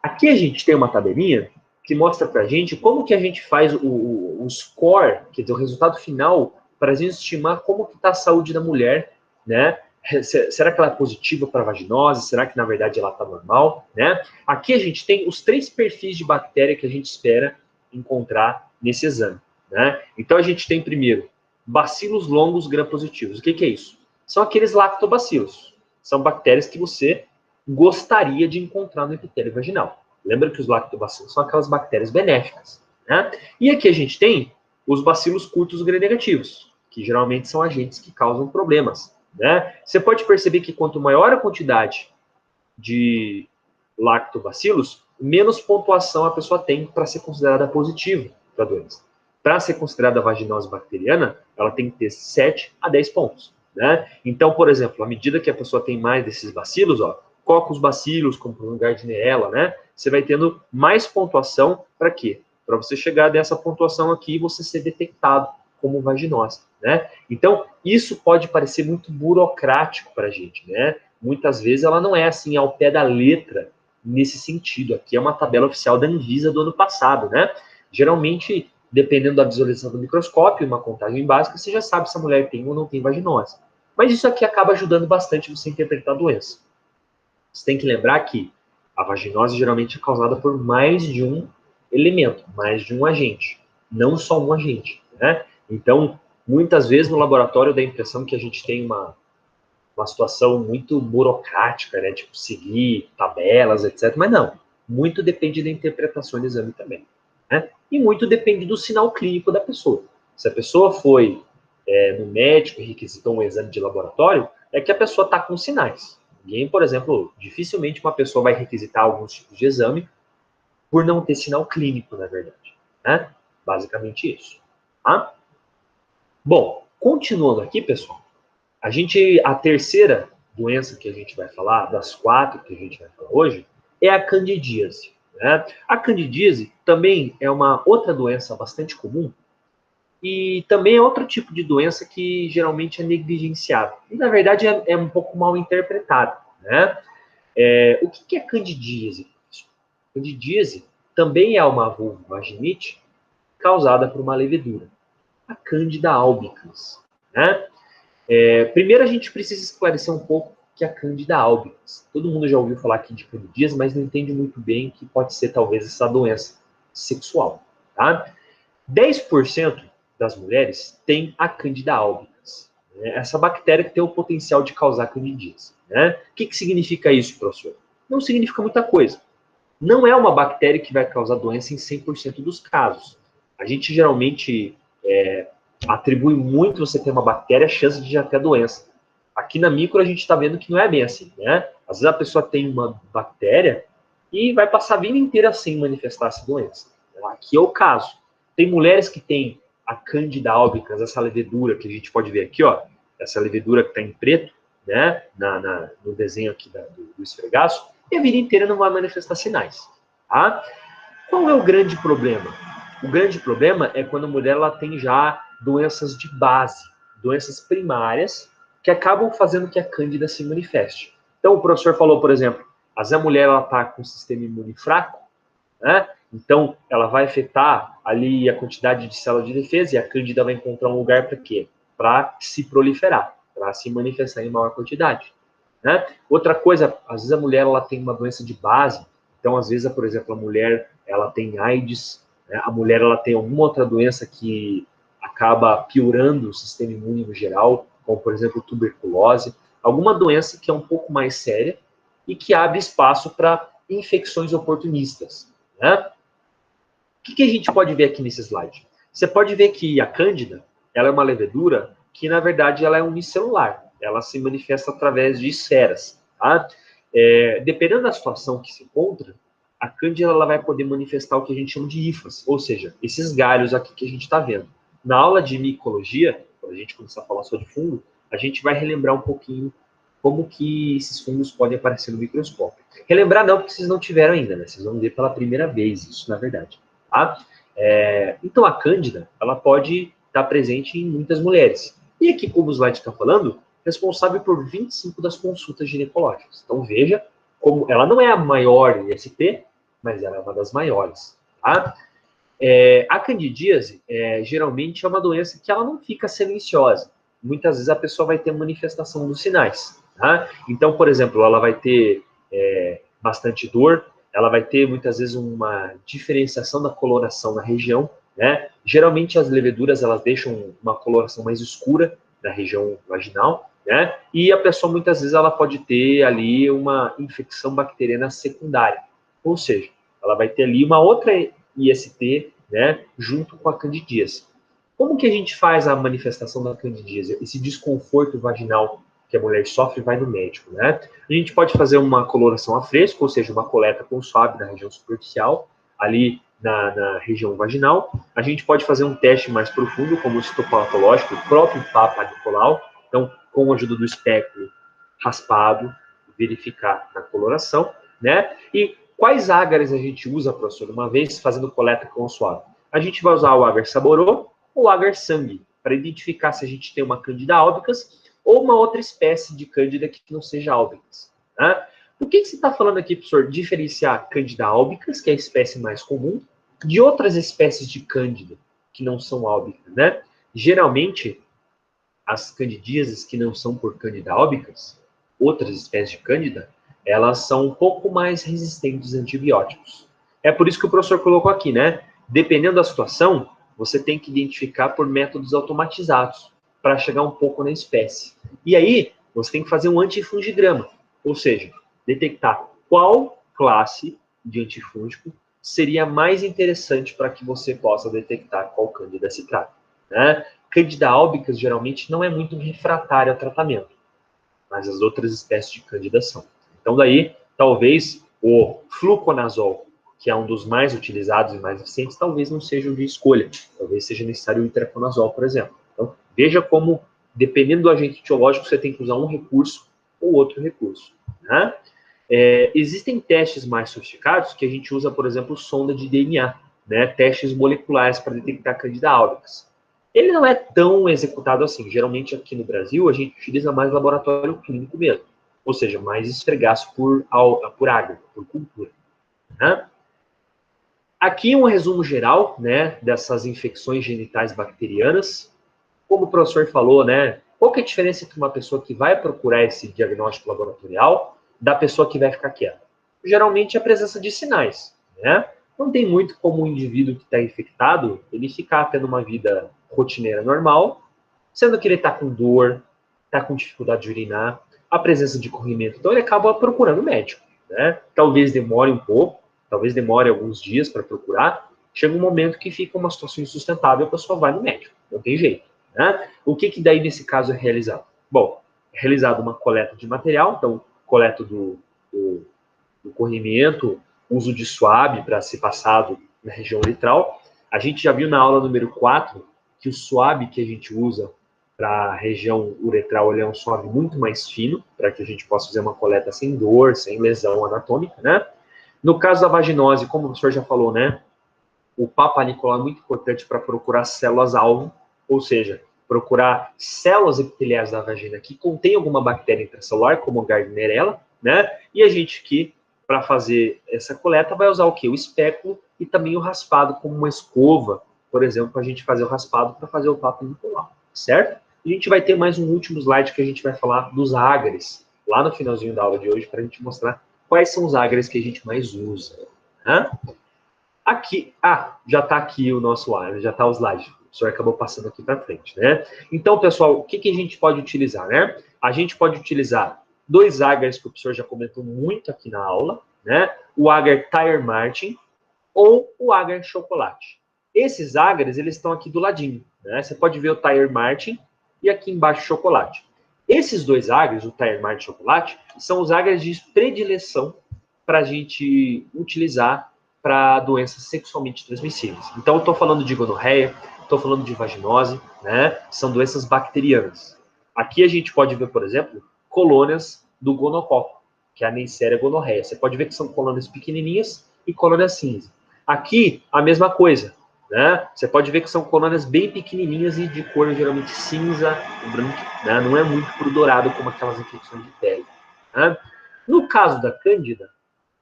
Aqui a gente tem uma tabelinha que mostra para a gente como que a gente faz o score, quer dizer, o resultado final, para a gente estimar como que está a saúde da mulher, né? Será que ela é positiva para vaginose? Será que, na verdade, ela está normal? Né? Aqui a gente tem os 3 perfis de bactéria que a gente espera encontrar nesse exame. Né? Então, a gente tem, primeiro, bacilos longos gram-positivos. O que é isso? São aqueles lactobacilos. São bactérias que você gostaria de encontrar no epitélio vaginal. Lembra que os lactobacilos são aquelas bactérias benéficas. Né? E aqui a gente tem os bacilos curtos gram-negativos, que geralmente são agentes que causam problemas. Né? Você pode perceber que quanto maior a quantidade de lactobacilos, menos pontuação a pessoa tem para ser considerada positiva para a doença. Para ser considerada vaginose bacteriana, ela tem que ter 7 a 10 pontos. Né? Então, por exemplo, à medida que a pessoa tem mais desses bacilos, ó, coccus bacilos, como o Gardnerella, né? Você vai tendo mais pontuação para quê? Para você chegar dessa pontuação aqui e você ser detectado como vaginose, né? Então, isso pode parecer muito burocrático para a gente, né? Muitas vezes ela não é assim ao pé da letra nesse sentido. Aqui é uma tabela oficial da Anvisa do ano passado, né? Geralmente, dependendo da visualização do microscópio, uma contagem básica, você já sabe se a mulher tem ou não tem vaginose. Mas isso aqui acaba ajudando bastante você a interpretar a doença. Você tem que lembrar que a vaginose geralmente é causada por mais de um elemento, mais de um agente, não só um agente, né? Então, muitas vezes no laboratório dá a impressão que a gente tem uma situação muito burocrática, né? Tipo, seguir tabelas, etc. Mas não, muito depende da interpretação do exame também, né? E muito depende do sinal clínico da pessoa. Se a pessoa foi no médico e requisitou um exame de laboratório, é que a pessoa está com sinais. Ninguém, por exemplo, dificilmente uma pessoa vai requisitar alguns tipos de exame por não ter sinal clínico, na verdade. Né? Basicamente isso. Tá? Bom, continuando aqui, pessoal, a terceira doença que a gente vai falar, das 4 que a gente vai falar hoje, é a candidíase. Né? A candidíase também é uma outra doença bastante comum e também é outro tipo de doença que geralmente é negligenciado. E, na verdade, é um pouco mal interpretado. Né? O que é candidíase? Candidíase também é uma vulvovaginite causada por uma levedura, a Candida albicans. Né? Primeiro, a gente precisa esclarecer um pouco o que é a Candida albicans. Todo mundo já ouviu falar aqui de candidíase, mas não entende muito bem que pode ser talvez essa doença sexual. Tá? 10% das mulheres têm a Candida albicans, né? Essa bactéria que tem o potencial de causar candidíase. Né? O que significa isso, professor? Não significa muita coisa. Não é uma bactéria que vai causar doença em 100% dos casos. A gente geralmente atribui muito você ter uma bactéria a chance de já ter a doença. Aqui na micro a gente está vendo que não é bem assim, né? Às vezes a pessoa tem uma bactéria e vai passar a vida inteira sem manifestar essa doença. Aqui é o caso. Tem mulheres que têm a Candida albicans, essa levedura que a gente pode ver aqui, ó, essa levedura que está em preto, né, no desenho aqui do esfregaço, e a vida inteira não vai manifestar sinais. tá? Qual é o grande problema? O grande problema é quando a mulher ela tem já doenças de base, doenças primárias, que acabam fazendo que a cândida se manifeste. Então, o professor falou, por exemplo, às vezes a mulher está com o sistema imune fraco, né? Então, ela vai afetar ali a quantidade de células de defesa e a cândida vai encontrar um lugar para quê? Para se proliferar, para se manifestar em maior quantidade. Né? Outra coisa, às vezes a mulher ela tem uma doença de base, então às vezes, por exemplo, a mulher ela tem AIDS, né? A mulher ela tem alguma outra doença que acaba piorando o sistema imune no geral, como por exemplo tuberculose, alguma doença que é um pouco mais séria e que abre espaço para infecções oportunistas. Né? O que a gente pode ver aqui nesse slide? Você pode ver que a cândida ela é uma levedura que, na verdade, ela é unicelular. Ela se manifesta através de esferas. Tá? Dependendo da situação que se encontra, a cândida ela vai poder manifestar o que a gente chama de hifas, ou seja, esses galhos aqui que a gente está vendo. Na aula de micologia, quando a gente começar a falar só de fungo, a gente vai relembrar um pouquinho como que esses fungos podem aparecer no microscópio. Relembrar não, porque vocês não tiveram ainda, né? Vocês vão ver pela primeira vez isso, na verdade. Tá? Então, a cândida, ela pode estar presente em muitas mulheres. E aqui, como o slide está falando, responsável por 25 das consultas ginecológicas. Então, veja como ela não é a maior IST, mas ela é uma das maiores. Tá? A candidíase, geralmente, é uma doença que ela não fica silenciosa. Muitas vezes a pessoa vai ter manifestação dos sinais. Tá? Então, por exemplo, ela vai ter bastante dor, ela vai ter muitas vezes uma diferenciação da coloração na região, né? Geralmente as leveduras elas deixam uma coloração mais escura na região vaginal, né? E a pessoa muitas vezes ela pode ter ali uma infecção bacteriana secundária, ou seja, ela vai ter ali uma outra IST, né? Junto com a candidíase. Como que a gente faz a manifestação da candidíase? Esse desconforto vaginal que a mulher sofre vai no médico, né? A gente pode fazer uma coloração a fresco, ou seja, uma coleta com suave na região superficial, ali na região vaginal. A gente pode fazer um teste mais profundo, como o citopatológico, o próprio Papa Nicolau. Então, com a ajuda do espectro raspado, verificar na coloração, né? E quais ágares a gente usa, professor, uma vez fazendo coleta com suave? A gente vai usar o agar saborô ou o agar sangue, para identificar se a gente tem uma Candida albicans ou uma outra espécie de cândida que não seja albicans. Né? Por que você está falando aqui, professor, diferenciar Candida albicans, que é a espécie mais comum, de outras espécies de cândida que não são albicans, né? Geralmente, as candidíases que não são por Candida albicans, outras espécies de cândida, elas são um pouco mais resistentes a antibióticos. É por isso que o professor colocou aqui, né? Dependendo da situação, você tem que identificar por métodos automatizados para chegar um pouco na espécie. E aí, você tem que fazer um antifungigrama, ou seja, detectar qual classe de antifúngico seria mais interessante para que você possa detectar qual cândida se trata. Né? Candida albicans geralmente não é muito refratária ao tratamento, mas as outras espécies de cândida são. Então, daí, talvez o fluconazol, que é um dos mais utilizados e mais eficientes, talvez não seja o de escolha. Talvez seja necessário o itraconazol, por exemplo. Então, veja como, dependendo do agente etiológico, você tem que usar um recurso ou outro recurso. Né? Existem testes mais sofisticados que a gente usa, por exemplo, sonda de DNA, né? Testes moleculares para detectar Candida albicans. Ele não é tão executado assim. Geralmente, aqui no Brasil, a gente utiliza mais laboratório clínico mesmo. Ou seja, mais esfregaço por água, por cultura. Né? Aqui um resumo geral, né, dessas infecções genitais bacterianas. Como o professor falou, né, qual que é a diferença entre uma pessoa que vai procurar esse diagnóstico laboratorial da pessoa que vai ficar quieta? Geralmente a presença de sinais, né? Não tem muito como um indivíduo que está infectado, ele ficar tendo uma vida rotineira normal, sendo que ele está com dor, está com dificuldade de urinar, a presença de corrimento. Então ele acaba procurando médico, né? Talvez demore um pouco, talvez demore alguns dias para procurar. Chega um momento que fica uma situação insustentável, a pessoa vai no médico, não tem jeito. Né? O que daí nesse caso é realizado? Bom, é realizada uma coleta de material, então coleta do corrimento, uso de suave para ser passado na região uretral. A gente já viu na aula número 4 que o suave que a gente usa para a região uretral ele é um suave muito mais fino, para que a gente possa fazer uma coleta sem dor, sem lesão anatômica, né? No caso da vaginose, como o professor já falou, né? O Papa Nicolau é muito importante para procurar células-alvo, ou seja, procurar células epiteliais da vagina que contém alguma bactéria intracelular, como Gardnerella, né? E a gente que, para fazer essa coleta, vai usar o quê? O espéculo e também o raspado, como uma escova, por exemplo, para a gente fazer o raspado para fazer o Papa Nicolau, certo? E a gente vai ter mais um último slide que a gente vai falar dos ágares, lá no finalzinho da aula de hoje, para a gente mostrar quais são os ágares que a gente mais usa, né? Aqui, já está aqui o nosso ar, já está o slide. O senhor acabou passando aqui para frente, né? Então, pessoal, o que a gente pode utilizar, né? A gente pode utilizar dois ágares que o professor já comentou muito aqui na aula, né? O agar Tire Martin ou o agar chocolate. Esses ágares, eles estão aqui do ladinho, né? Você pode ver o Tire Martin e aqui embaixo o chocolate. Esses dois ágares, o Tire Martin e o chocolate, são os ágares de predileção para a gente utilizar para doenças sexualmente transmissíveis. Então, eu estou falando de gonorreia, estou falando de vaginose, né? São doenças bacterianas. Aqui a gente pode ver, por exemplo, colônias do gonococo, que é a Neisseria gonorreia. Você pode ver que são colônias pequenininhas e colônias cinza. Aqui, a mesma coisa, né? Você pode ver que são colônias bem pequenininhas e de cor geralmente cinza, branco, né? Não é muito pro dourado como aquelas infecções de pele, né? No caso da Cândida,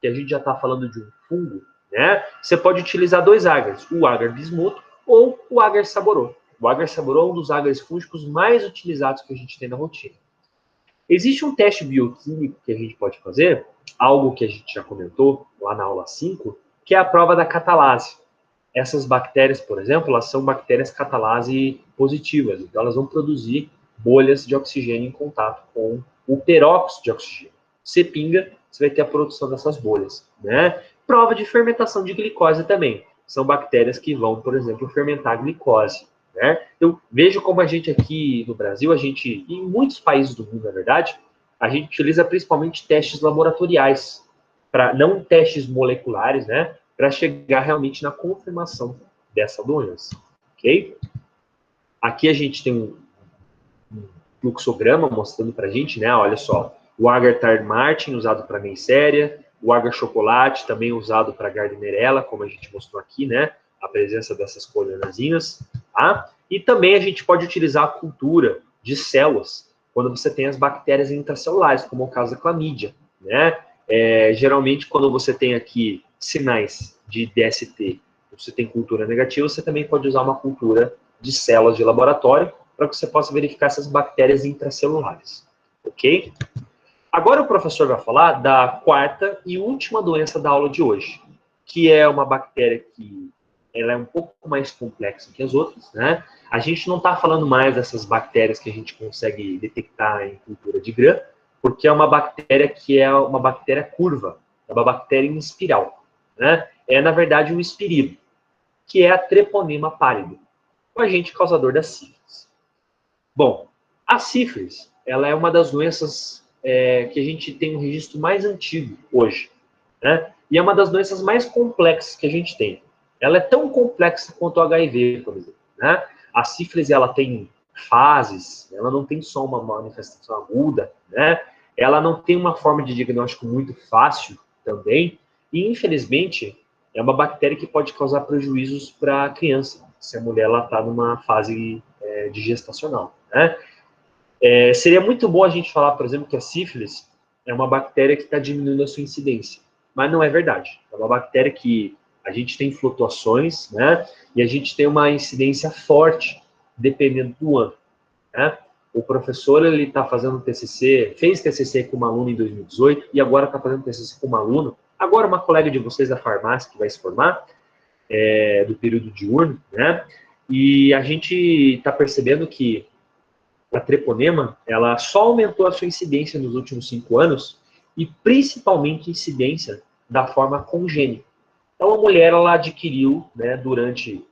que a gente já está falando de um fungo, né? Você pode utilizar dois ágares, o agar bismuto ou o agar saborô. O agar saborô é um dos ágares fúngicos mais utilizados que a gente tem na rotina. Existe um teste bioquímico que a gente pode fazer, algo que a gente já comentou lá na aula 5, que é a prova da catalase. Essas bactérias, por exemplo, elas são bactérias catalase positivas, então elas vão produzir bolhas de oxigênio em contato com o peróxido de oxigênio. Você pinga, você vai ter a produção dessas bolhas, né? Prova de fermentação de glicose também. São bactérias que vão, por exemplo, fermentar a glicose, né? Eu vejo como a gente aqui no Brasil, e em muitos países do mundo, na verdade, a gente utiliza principalmente testes laboratoriais, para não testes moleculares, né? Para chegar realmente na confirmação dessa doença, ok? Aqui a gente tem um fluxograma mostrando para a gente, né? Olha só, o agar Tire Martin usado para Neisseria, o agar chocolate também usado para Gardnerella, como a gente mostrou aqui, né? A presença dessas coloniazinhas, tá? E também a gente pode utilizar a cultura de células quando você tem as bactérias intracelulares, como é o caso da clamídia, né? Geralmente, quando você tem aqui sinais de DST, você tem cultura negativa, você também pode usar uma cultura de células de laboratório para que você possa verificar essas bactérias intracelulares, ok? Agora o professor vai falar da quarta e última doença da aula de hoje, que é uma bactéria que ela é um pouco mais complexa que as outras, né? A gente não está falando mais dessas bactérias que a gente consegue detectar em cultura de grã, porque é uma bactéria que é uma bactéria curva, é uma bactéria em espiral, né? É, na verdade, um espirilo, que é a Treponema pálido, o agente causador da sífilis. Bom, a sífilis, ela é uma das doenças que a gente tem um registro mais antigo hoje, né? E é uma das doenças mais complexas que a gente tem. Ela é tão complexa quanto o HIV, por exemplo, né? A sífilis, ela tem fases, ela não tem só uma manifestação aguda, né? Ela não tem uma forma de diagnóstico muito fácil também, e infelizmente é uma bactéria que pode causar prejuízos para a criança, se a mulher está numa fase de gestacional, né? Seria muito bom a gente falar, por exemplo, que a sífilis é uma bactéria que está diminuindo a sua incidência, mas não é verdade. É uma bactéria que a gente tem flutuações, né? E a gente tem uma incidência forte dependendo do ano, né? O professor, ele está fazendo TCC, fez TCC com uma aluna em 2018 e agora está fazendo TCC com uma aluna, agora uma colega de vocês da farmácia que vai se formar, do período diurno, né? E a gente está percebendo que a treponema, ela só aumentou a sua incidência nos últimos 5 anos e principalmente incidência da forma congênita. Então, a mulher, ela adquiriu, né, durante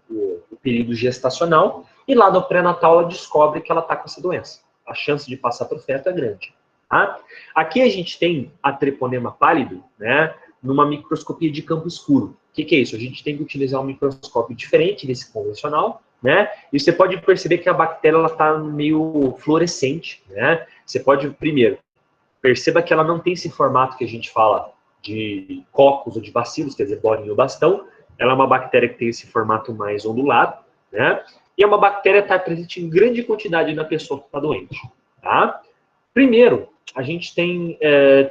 o período gestacional e lá no pré-natal ela descobre que ela está com essa doença. A chance de passar para o feto é grande. Tá? Aqui a gente tem a treponema pálido, né, numa microscopia de campo escuro. O que é isso? A gente tem que utilizar um microscópio diferente desse convencional, né? E você pode perceber que a bactéria está meio fluorescente, né? Você pode, primeiro, perceba que ela não tem esse formato que a gente fala de cocos ou de bacilos, quer dizer, bolinha ou bastão. Ela é uma bactéria que tem esse formato mais ondulado, né? E é uma bactéria que está presente em grande quantidade na pessoa que está doente, tá? Primeiro, a gente tem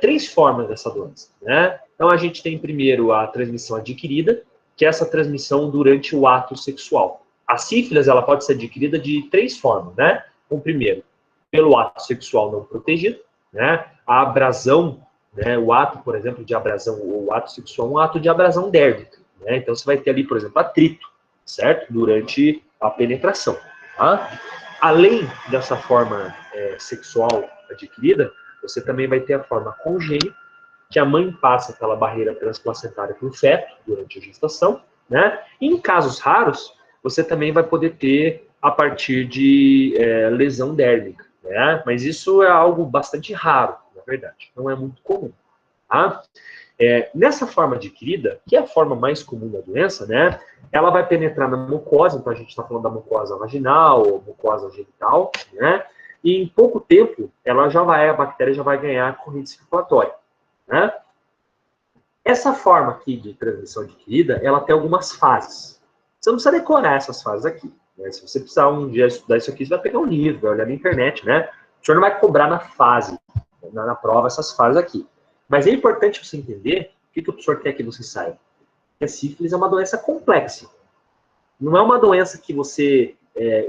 3 formas dessa doença, né? Então, a gente tem primeiro a transmissão adquirida, que é essa transmissão durante o ato sexual. A sífilis, ela pode ser adquirida de 3 formas, né? Então, primeiro, pelo ato sexual não protegido, né? A abrasão, né? O ato, por exemplo, de abrasão, ou o ato sexual, um ato de abrasão dérmica, né? Então, você vai ter ali, por exemplo, atrito, certo? Durante a penetração, tá? Além dessa forma sexual adquirida, você também vai ter a forma congênita, que a mãe passa pela barreira transplacentária para o feto durante a gestação, né? E em casos raros, você também vai poder ter a partir de lesão dérmica, né? Mas isso é algo bastante raro, na verdade, não é muito comum, tá? Nessa forma adquirida, que é a forma mais comum da doença, né? Ela vai penetrar na mucosa, então a gente está falando da mucosa vaginal ou mucosa genital, né? E em pouco tempo, a bactéria já vai ganhar corrente circulatória, né? Essa forma aqui de transmissão adquirida, ela tem algumas fases. Você não precisa decorar essas fases aqui, né? Se você precisar um dia estudar isso aqui, você vai pegar um livro, vai olhar na internet, né? O senhor não vai cobrar na fase, na prova, essas fases aqui. Mas é importante você entender o que o professor quer que você saiba. Que a sífilis é uma doença complexa. Não é uma doença que você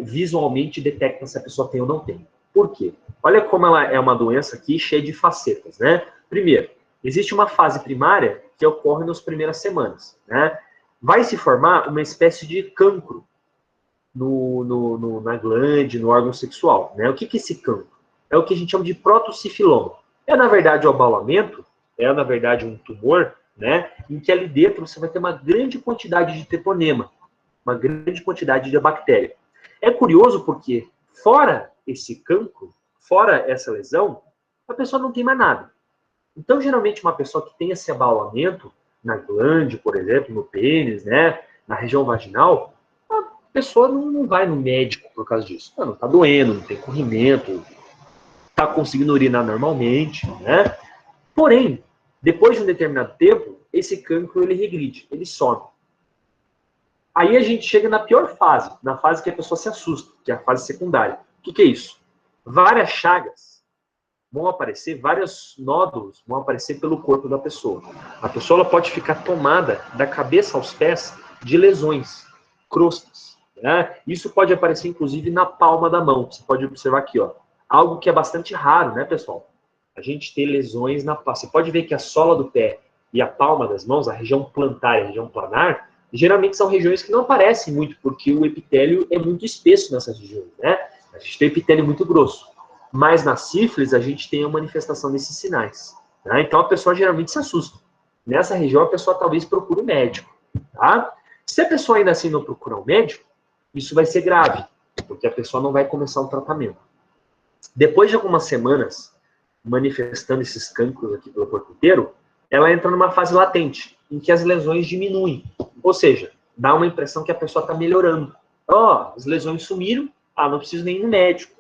visualmente detecta se a pessoa tem ou não tem. Por quê? Olha como ela é uma doença aqui cheia de facetas, né? Primeiro, existe uma fase primária que ocorre nas primeiras semanas, né? Vai se formar uma espécie de cancro na glande, no órgão sexual, né? O que é esse cancro? É o que a gente chama de protocifiloma. É, na verdade, o abaulamento, é, na verdade, um tumor, né? Em que ali dentro você vai ter uma grande quantidade de treponema, uma grande quantidade de bactéria. É curioso porque, fora esse cancro, fora essa lesão, a pessoa não tem mais nada. Então, geralmente, uma pessoa que tem esse abaulamento, na glande, por exemplo, no pênis, né? Na região vaginal, a pessoa não vai no médico por causa disso. Não está doendo, não tem corrimento, está conseguindo urinar normalmente, né? Porém, depois de um determinado tempo, esse cancro ele regride, ele some. Aí a gente chega na pior fase, na fase que a pessoa se assusta, que é a fase secundária. O que é isso? Várias chagas vão aparecer, vários nódulos vão aparecer pelo corpo da pessoa. A pessoa ela pode ficar tomada da cabeça aos pés de lesões, crostas, né? Isso pode aparecer, inclusive, na palma da mão. Você pode observar aqui, ó. Algo que é bastante raro, né, pessoal? A gente ter lesões na palma. Você pode ver que a sola do pé e a palma das mãos, a região plantar e a região planar, geralmente são regiões que não aparecem muito, porque o epitélio é muito espesso nessas regiões, né? A gente tem epitélio muito grosso. Mas na sífilis, a gente tem a manifestação desses sinais, né? Então, a pessoa geralmente se assusta. Nessa região, a pessoa talvez procure um médico, tá? Se a pessoa ainda assim não procurar um médico, isso vai ser grave, porque a pessoa não vai começar um tratamento. Depois de algumas semanas manifestando esses cancros aqui pelo corpo inteiro, ela entra numa fase latente, em que as lesões diminuem. Ou seja, dá uma impressão que a pessoa está melhorando. Ó, as lesões sumiram, não preciso nem ir no médico.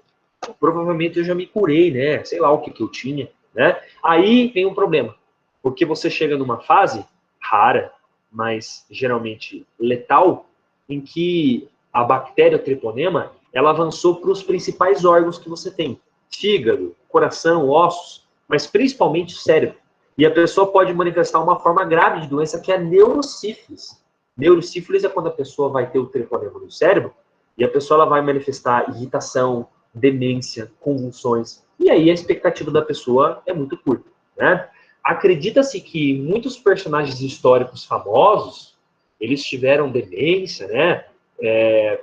Provavelmente eu já me curei, né? Sei lá o que eu tinha, né? Aí vem um problema, porque você chega numa fase rara, mas geralmente letal, em que a bactéria treponema, ela avançou para os principais órgãos que você tem. Fígado, coração, ossos, mas principalmente o cérebro. E a pessoa pode manifestar uma forma grave de doença que é a neurosífilis. Neurosífilis é quando a pessoa vai ter o treponema no cérebro e a pessoa ela vai manifestar irritação, demência, convulsões. E aí a expectativa da pessoa é muito curta, né? Acredita-se que muitos personagens históricos famosos, eles tiveram demência, né?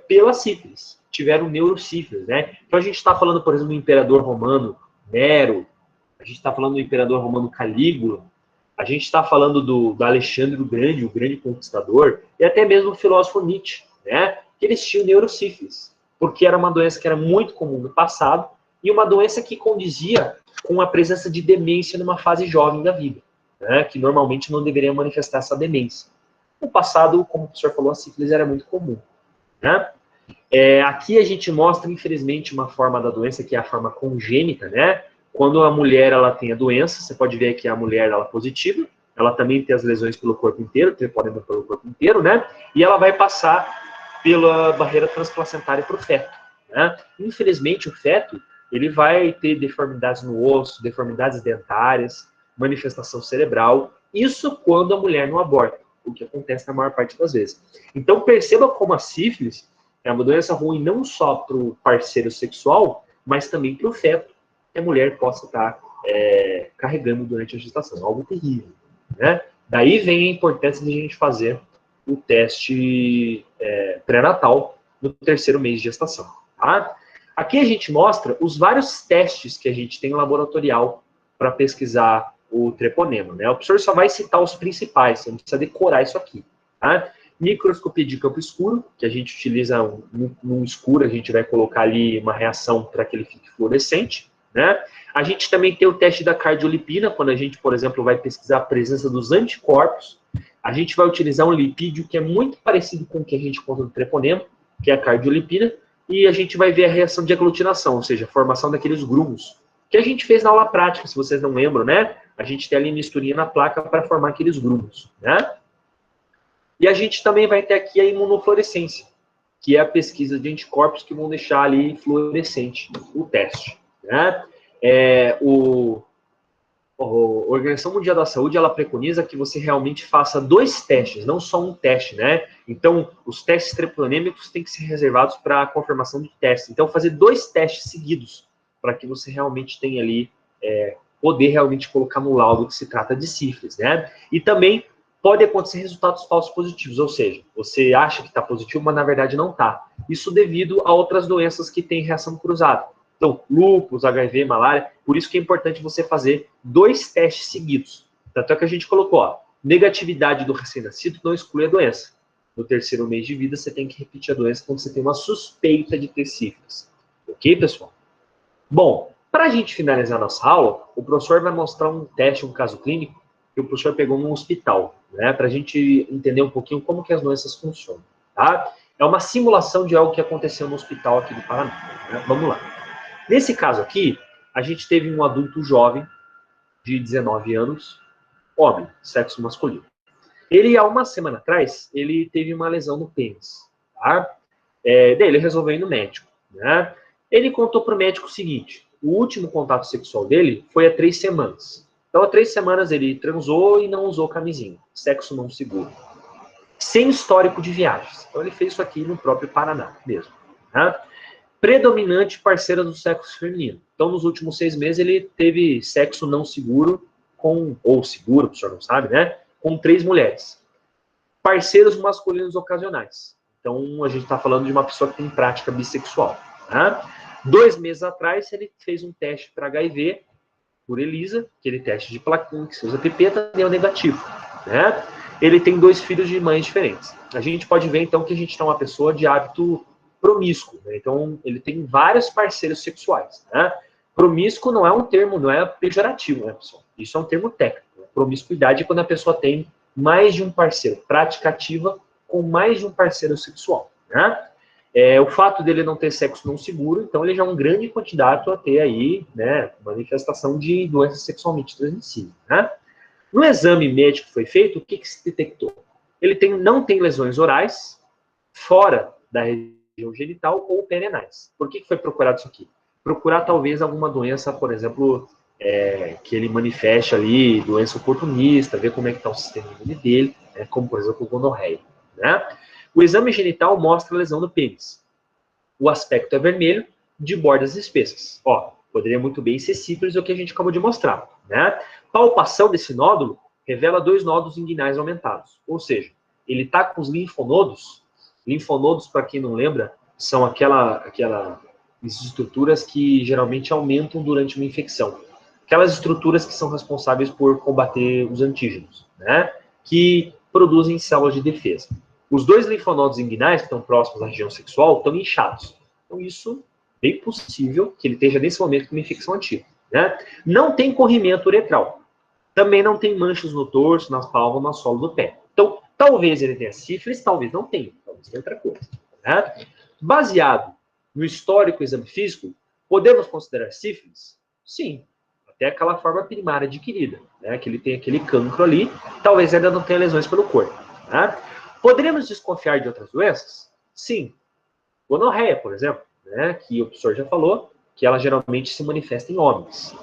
Pela sífilis, tiveram neurosífilis, né? Então a gente está falando, por exemplo, do imperador romano Nero, a gente está falando do imperador romano Calígula, a gente está falando do Alexandre o Grande Conquistador, e até mesmo o filósofo Nietzsche, né? Que eles tinham neurosífilis, porque era uma doença que era muito comum no passado, e uma doença que condizia com a presença de demência numa fase jovem da vida, né? Que normalmente não deveria manifestar essa demência. No passado, como o professor falou, a sífilis era muito comum, né? Aqui a gente mostra, infelizmente, uma forma da doença, que é a forma congênita, né? Quando a mulher ela tem a doença, você pode ver que a mulher ela é positiva, ela também tem as lesões pelo corpo inteiro, treponema pelo corpo inteiro, né? E ela vai passar pela barreira transplacentária para o feto, né? Infelizmente, o feto, ele vai ter deformidades no osso, deformidades dentárias, manifestação cerebral, isso quando a mulher não aborta, o que acontece na maior parte das vezes. Então, perceba como a sífilis é uma doença ruim não só para o parceiro sexual, mas também para o feto que a mulher possa estar carregando durante a gestação. Algo terrível, né? Daí vem a importância de a gente fazer o teste pré-natal no 3º mês de gestação. Tá? Aqui a gente mostra os vários testes que a gente tem laboratorial para pesquisar o treponema, né? O professor só vai citar os principais, você não precisa decorar isso aqui, tá? Microscopia de campo escuro, que a gente utiliza no escuro, a gente vai colocar ali uma reação para que ele fique fluorescente, né? A gente também tem o teste da cardiolipina, quando a gente, por exemplo, vai pesquisar a presença dos anticorpos, a gente vai utilizar um lipídio que é muito parecido com o que a gente encontra no treponema, que é a cardiolipina, e a gente vai ver a reação de aglutinação, ou seja, a formação daqueles grumos, que a gente fez na aula prática, se vocês não lembram, né? A gente tem ali misturinha na placa para formar aqueles grumos, né? E a gente também vai ter aqui a imunofluorescência, que é a pesquisa de anticorpos que vão deixar ali fluorescente o teste, né? A Organização Mundial da Saúde, ela preconiza que você realmente faça 2 testes, não só um teste, né? Então, os testes treponêmicos têm que ser reservados para a confirmação do teste. Então, fazer 2 testes seguidos, para que você realmente tenha ali, poder realmente colocar no laudo que se trata de sífilis, né? E também pode acontecer resultados falsos positivos, ou seja, você acha que está positivo, mas na verdade não está. Isso devido a outras doenças que têm reação cruzada. Então, lúpus, HIV, malária, por isso que é importante você fazer 2 testes seguidos. Tanto é que a gente colocou, ó, negatividade do recém-nascido não exclui a doença. No 3º mês de vida, você tem que repetir a doença quando você tem uma suspeita de ter sífilis. Ok, pessoal? Bom, para a gente finalizar nossa aula, o professor vai mostrar um teste, um caso clínico, que o professor pegou num hospital, né, para a gente entender um pouquinho como que as doenças funcionam, tá? É uma simulação de algo que aconteceu no hospital aqui do Paraná, né? Vamos lá. Nesse caso aqui, a gente teve um adulto jovem, de 19 anos, homem, sexo masculino. Ele, há uma semana atrás, ele teve uma lesão no pênis, tá? Daí ele resolveu ir no médico, né? Ele contou para o médico o seguinte, o último contato sexual dele foi há 3 semanas. Então, há 3 semanas ele transou e não usou camisinha, sexo não seguro. Sem histórico de viagens. Então, ele fez isso aqui no próprio Paraná mesmo, né? Predominante parceira do sexo feminino. Então, nos últimos 6 meses, ele teve sexo não seguro ou seguro, o senhor não sabe, né? Com 3 mulheres. Parceiros masculinos ocasionais. Então, a gente está falando de uma pessoa que tem prática bissexual. Né? 2 meses atrás, ele fez um teste para HIV por ELISA, aquele teste de plaquinha que se usa pipeta, deu negativo. Né? Ele tem 2 filhos de mães diferentes. A gente pode ver, então, que a gente tem uma pessoa de hábito promíscuo. Né? Então, ele tem vários parceiros sexuais. Né? Promíscuo não é um termo, não é pejorativo, né, pessoal? Isso é um termo técnico. Promiscuidade é quando a pessoa tem mais de um parceiro, prática ativa com mais de um parceiro sexual. Né? O fato dele não ter sexo não seguro, então ele já é um grande candidato a ter aí, né, manifestação de doença sexualmente transmissível. Né? No exame médico que foi feito, o que se detectou? Ele não tem lesões orais fora da região genital ou perianais. Por que foi procurado isso aqui? Procurar talvez alguma doença, por exemplo, que ele manifeste ali, doença oportunista, ver como é que está o sistema imune dele, né, como por exemplo o gonorreia. Né? O exame genital mostra a lesão no pênis. O aspecto é vermelho, de bordas espessas. Ó, poderia muito bem ser sífilis, o que a gente acabou de mostrar. Né? Palpação desse nódulo revela 2 nódulos inguinais aumentados. Ou seja, ele está com os linfonodos. Linfonodos, para quem não lembra, são aquelas estruturas que geralmente aumentam durante uma infecção. Aquelas estruturas que são responsáveis por combater os antígenos, né? Que produzem células de defesa. Os 2 linfonodos inguinais, que estão próximos à região sexual, estão inchados. Então, isso é bem possível que ele esteja nesse momento com uma infecção ativa. Né? Não tem corrimento uretral. Também não tem manchas no torso, nas palmas, na sola do pé. Então, talvez ele tenha sífilis, talvez não tenha. Talvez tenha outra coisa. Né? Baseado no histórico exame físico, podemos considerar sífilis? Sim. até aquela forma primária adquirida, né? Que ele tem aquele cancro ali, talvez ainda não tenha lesões pelo corpo. Né? Poderíamos desconfiar de outras doenças? Sim. Gonorreia, por exemplo, né? Que o professor já falou, que ela geralmente se manifesta em homens.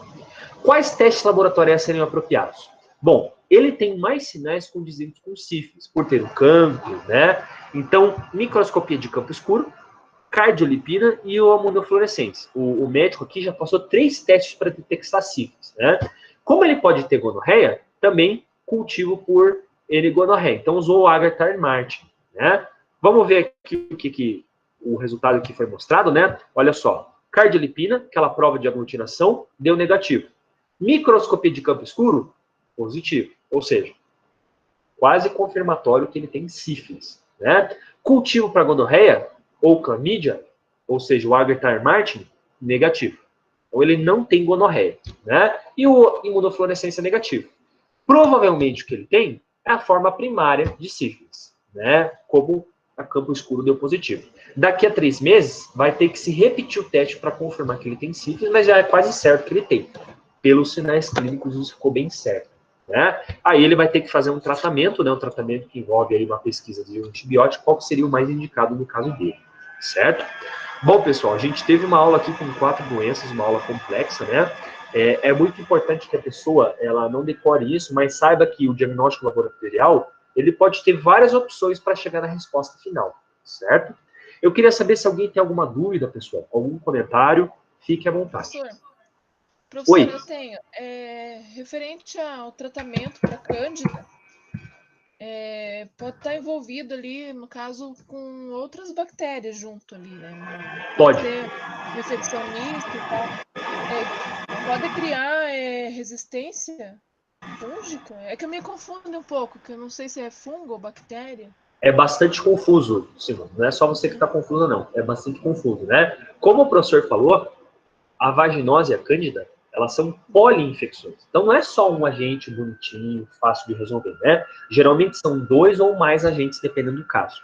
Quais testes laboratoriais seriam apropriados? Bom, ele tem mais sinais condizentes com sífilis, por ter um cancro, né? Então, microscopia de campo escuro, cardiolipina e o imunofluorescência. O médico aqui já passou 3 testes para detectar sífilis, né? Como ele pode ter gonorreia, também cultivo por ele gonorreia. Então, usou o Agar-Tarn-Martin, né? Vamos ver aqui o resultado que foi mostrado, né? Olha só, cardiolipina, aquela prova de aglutinação, deu negativo. Microscopia de campo escuro, positivo. Ou seja, quase confirmatório que ele tem sífilis, né? Cultivo para gonorreia ou clamídia, ou seja, o Agar-Tarn-Martin, negativo. Então ele não tem gonorreia, né? E o imunofluorescência negativo. Provavelmente o que ele tem é a forma primária de sífilis, né? Como a campo escuro deu positivo. Daqui a 3 meses, vai ter que se repetir o teste para confirmar que ele tem sífilis, mas já é quase certo que ele tem. Pelos sinais clínicos, isso ficou bem certo. Né? Aí ele vai ter que fazer um tratamento, né? Um tratamento que envolve aí uma pesquisa de um antibiótico, qual seria o mais indicado no caso dele, certo? Bom, pessoal, a gente teve uma aula aqui com 4 doenças, uma aula complexa, né? É muito importante que a pessoa ela não decore isso, mas saiba que o diagnóstico laboratorial ele pode ter várias opções para chegar na resposta final, certo? Eu queria saber se alguém tem alguma dúvida, pessoal, algum comentário, fique à vontade. Professor, Oi. eu tenho. Referente ao tratamento para Cândida, pode estar envolvido ali, no caso, com outras bactérias junto ali, né? Pode. Ter uma infecção mista e tal. Pode criar resistência fúngica? É que eu me confundo um pouco, que eu não sei se é fungo ou bactéria. É bastante confuso, Simão. Não é só você que está confuso, não. É bastante confuso, né? Como o professor falou, a vaginose e a cândida, elas são poliinfecções. Então, não é só um agente bonitinho, fácil de resolver, né? Geralmente são 2 ou mais agentes, dependendo do caso.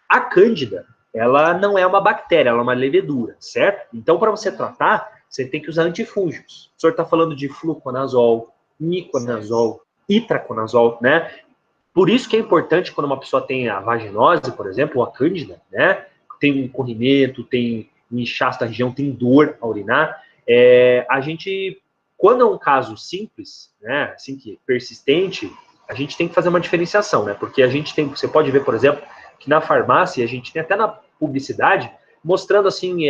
A cândida, ela não é uma bactéria, ela é uma levedura, certo? Então, para você tratar, você tem que usar antifúngicos. O senhor está falando de fluconazol, miconazol, itraconazol, né? Por isso que é importante quando uma pessoa tem a vaginose, por exemplo, ou a cândida, né? Tem um corrimento, tem inchaço da região, tem dor a urinar. A gente, quando é um caso simples, né? Assim que persistente, a gente tem que fazer uma diferenciação, né? Porque a gente tem, você pode ver, por exemplo, que na farmácia a gente tem até na publicidade mostrando assim,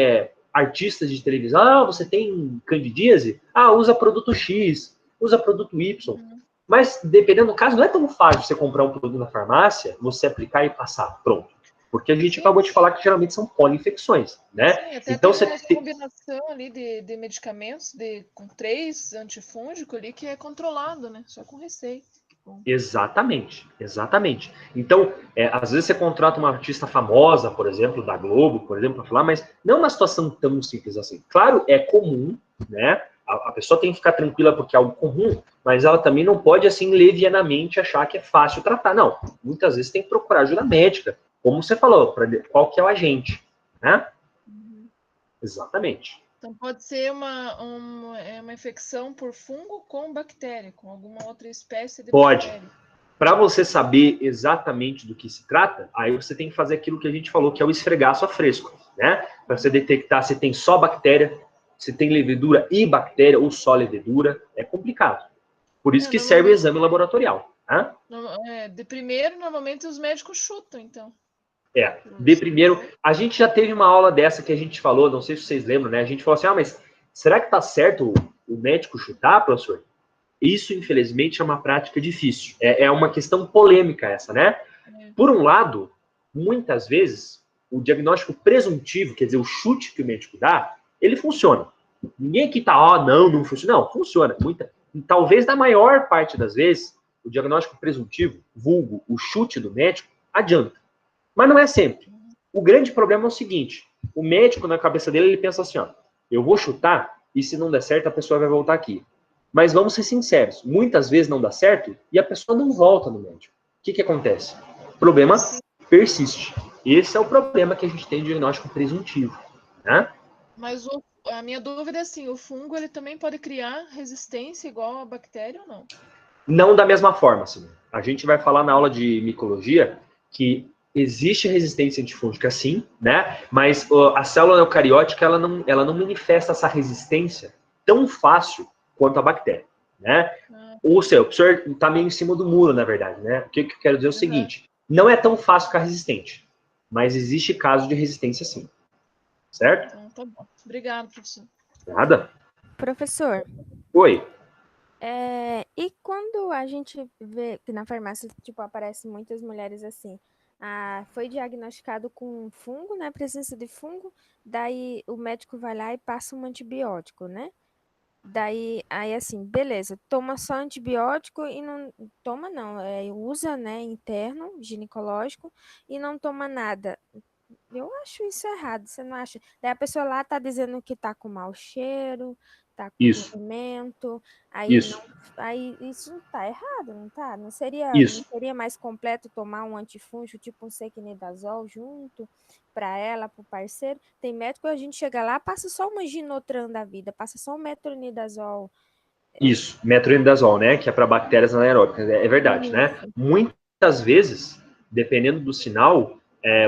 artistas de televisão, você tem candidíase? Usa produto X, usa produto Y. Mas, dependendo do caso, não é tão fácil você comprar um produto na farmácia, você aplicar e passar, pronto. Porque a gente acabou de falar que geralmente são poliinfecções, né? Sim, até então, tem uma combinação ali de medicamentos com 3 antifúngicos ali que é controlado, né? Só com receita. Exatamente, exatamente. Então, às vezes você contrata uma artista famosa, por exemplo, da Globo, por exemplo, para falar, mas não é uma situação tão simples assim. Claro, é comum, né? A pessoa tem que ficar tranquila porque é algo comum, mas ela também não pode, assim, levianamente achar que é fácil tratar. Não, muitas vezes tem que procurar ajuda médica, como você falou, para ver qual que é o agente, né? Exatamente. Então pode ser uma infecção por fungo com bactéria, com alguma outra espécie de bactéria. Pode. Para você saber exatamente do que se trata, aí você tem que fazer aquilo que a gente falou, que é o esfregaço a fresco, né? Para você detectar se tem só bactéria, se tem levedura e bactéria, ou só levedura, é complicado. Por isso que serve o exame laboratorial. Né? De primeiro, normalmente os médicos chutam, então. De primeiro, a gente já teve uma aula dessa que a gente falou, não sei se vocês lembram, né? A gente falou assim, mas será que tá certo o médico chutar, professor? Isso, infelizmente, é uma prática difícil. É uma questão polêmica essa, né? Por um lado, muitas vezes, o diagnóstico presuntivo, quer dizer, o chute que o médico dá, ele funciona. Ninguém aqui tá, não funciona. Não, funciona. Talvez na maior parte das vezes, o diagnóstico presuntivo, vulgo, o chute do médico, adianta. Mas não é sempre. O grande problema é o seguinte, o médico, na cabeça dele, ele pensa assim, eu vou chutar e se não der certo, a pessoa vai voltar aqui. Mas vamos ser sinceros, muitas vezes não dá certo e a pessoa não volta no médico. O que acontece? O problema persiste. Esse é o problema que a gente tem de diagnóstico presuntivo. Né? Mas a minha dúvida é assim, o fungo ele também pode criar resistência igual a bactéria ou não? Não da mesma forma, Simone. A gente vai falar na aula de micologia que existe resistência antifúngica sim, né? Mas a célula eucariótica ela não manifesta essa resistência tão fácil quanto a bactéria, né? Ou seja, o senhor está meio em cima do muro, na verdade, né? O que eu quero dizer é o seguinte, não é tão fácil ficar resistente, mas existe caso de resistência sim, certo? Então, tá bom. Obrigado, professor. Nada? Professor, Oi. e quando a gente vê que na farmácia, tipo, aparecem muitas mulheres assim, foi diagnosticado com fungo, né, presença de fungo, daí o médico vai lá e passa um antibiótico, né? Daí, aí assim, beleza, toma só antibiótico e não toma não, usa, né, interno, ginecológico, e não toma nada. Eu acho isso errado, você não acha? Daí a pessoa lá tá dizendo que tá com mau cheiro, tá com Isso. corrimento, aí Isso. não, aí isso não tá errado, não tá? Não seria mais completo tomar um antifúngico, tipo um sequinidazol junto para ela, pro parceiro? Tem médico, a gente chega lá, passa só uma Ginotran da vida, passa só um metronidazol. Isso, metronidazol, né? Que é para bactérias anaeróbicas. É verdade, né? Isso. Muitas vezes, dependendo do sinal,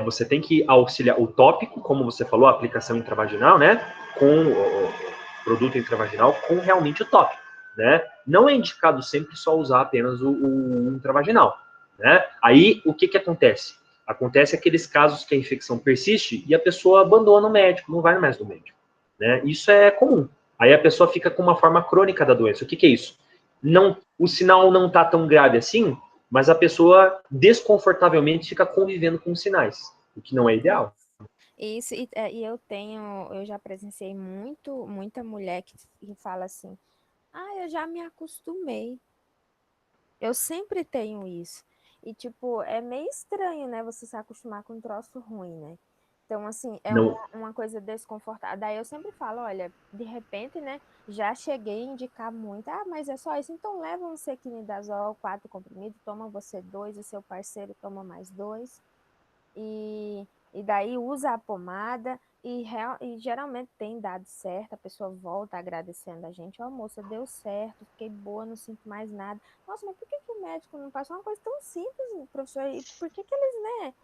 você tem que auxiliar o tópico, como você falou, a aplicação intravaginal, né? Com o produto intravaginal, com realmente o tópico, né? Não é indicado sempre só usar apenas o intravaginal, né? Aí, o que acontece? Acontece aqueles casos que a infecção persiste e a pessoa abandona o médico, não vai mais no médico, né? Isso é comum. Aí a pessoa fica com uma forma crônica da doença. O que é isso? O sinal não está tão grave assim, mas a pessoa desconfortavelmente fica convivendo com os sinais, o que não é ideal. Isso, e eu já presenciei muita mulher que fala assim, eu já me acostumei. Eu sempre tenho isso. E, tipo, é meio estranho, né? Você se acostumar com um troço ruim, né? Então, assim, é Não, uma coisa desconfortável. Daí eu sempre falo, olha, de repente, né? Já cheguei a indicar muito. Mas é só isso. Então, leva um sequinidazol, 4 comprimidos, toma você 2, o seu parceiro toma mais 2. E daí usa a pomada e geralmente tem dado certo, a pessoa volta agradecendo a gente, moça, deu certo, fiquei boa, não sinto mais nada. Nossa, mas por que o médico não passou uma coisa tão simples, professor? E por que eles, né?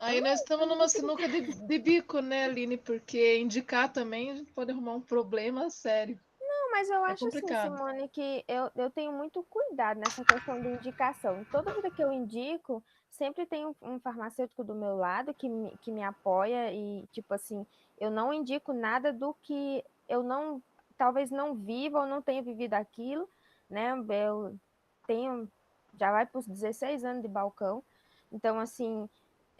Aí nós estamos numa sinuca de bico, né, Aline? Porque indicar também a gente pode arrumar um problema sério. Não, mas eu acho assim, complicado. Simone, que eu tenho muito cuidado nessa questão de indicação. Toda vida que eu indico, sempre tem um farmacêutico do meu lado que me apoia e, tipo assim, eu não indico nada do que eu não, talvez não viva ou não tenha vivido aquilo, né? Eu tenho, já vai para os 16 anos de balcão, então, assim,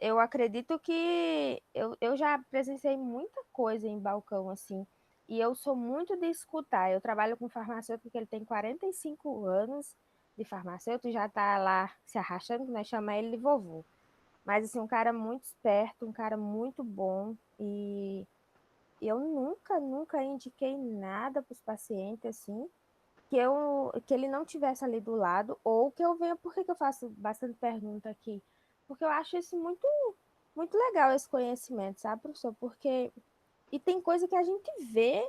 eu acredito que eu já presenciei muita coisa em balcão, assim, e eu sou muito de escutar. Eu trabalho com farmacêutico porque ele tem 45 anos de farmacêutico, já está lá se arrastando, que nós chamamos ele de vovô. Mas, assim, um cara muito esperto, um cara muito bom. E eu nunca indiquei nada para os pacientes, assim, que ele não tivesse ali do lado, ou que eu venha. Por que eu faço bastante pergunta aqui? Porque eu acho isso muito legal, esse conhecimento, sabe, professor? Porque. E tem coisa que a gente vê.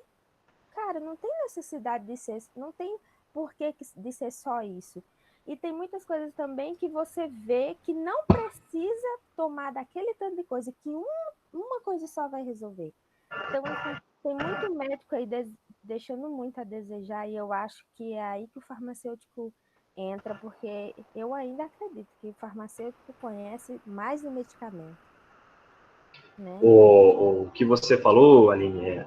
Cara, não tem necessidade de ser, não tem porquê de ser só isso. E tem muitas coisas também que você vê que não precisa tomar daquele tanto de coisa, que uma coisa só vai resolver. Então, assim, tem muito médico aí deixando muito a desejar, e eu acho que é aí que o farmacêutico entra, porque eu ainda acredito que o farmacêutico conhece mais do medicamento. Né? O que você falou, Aline,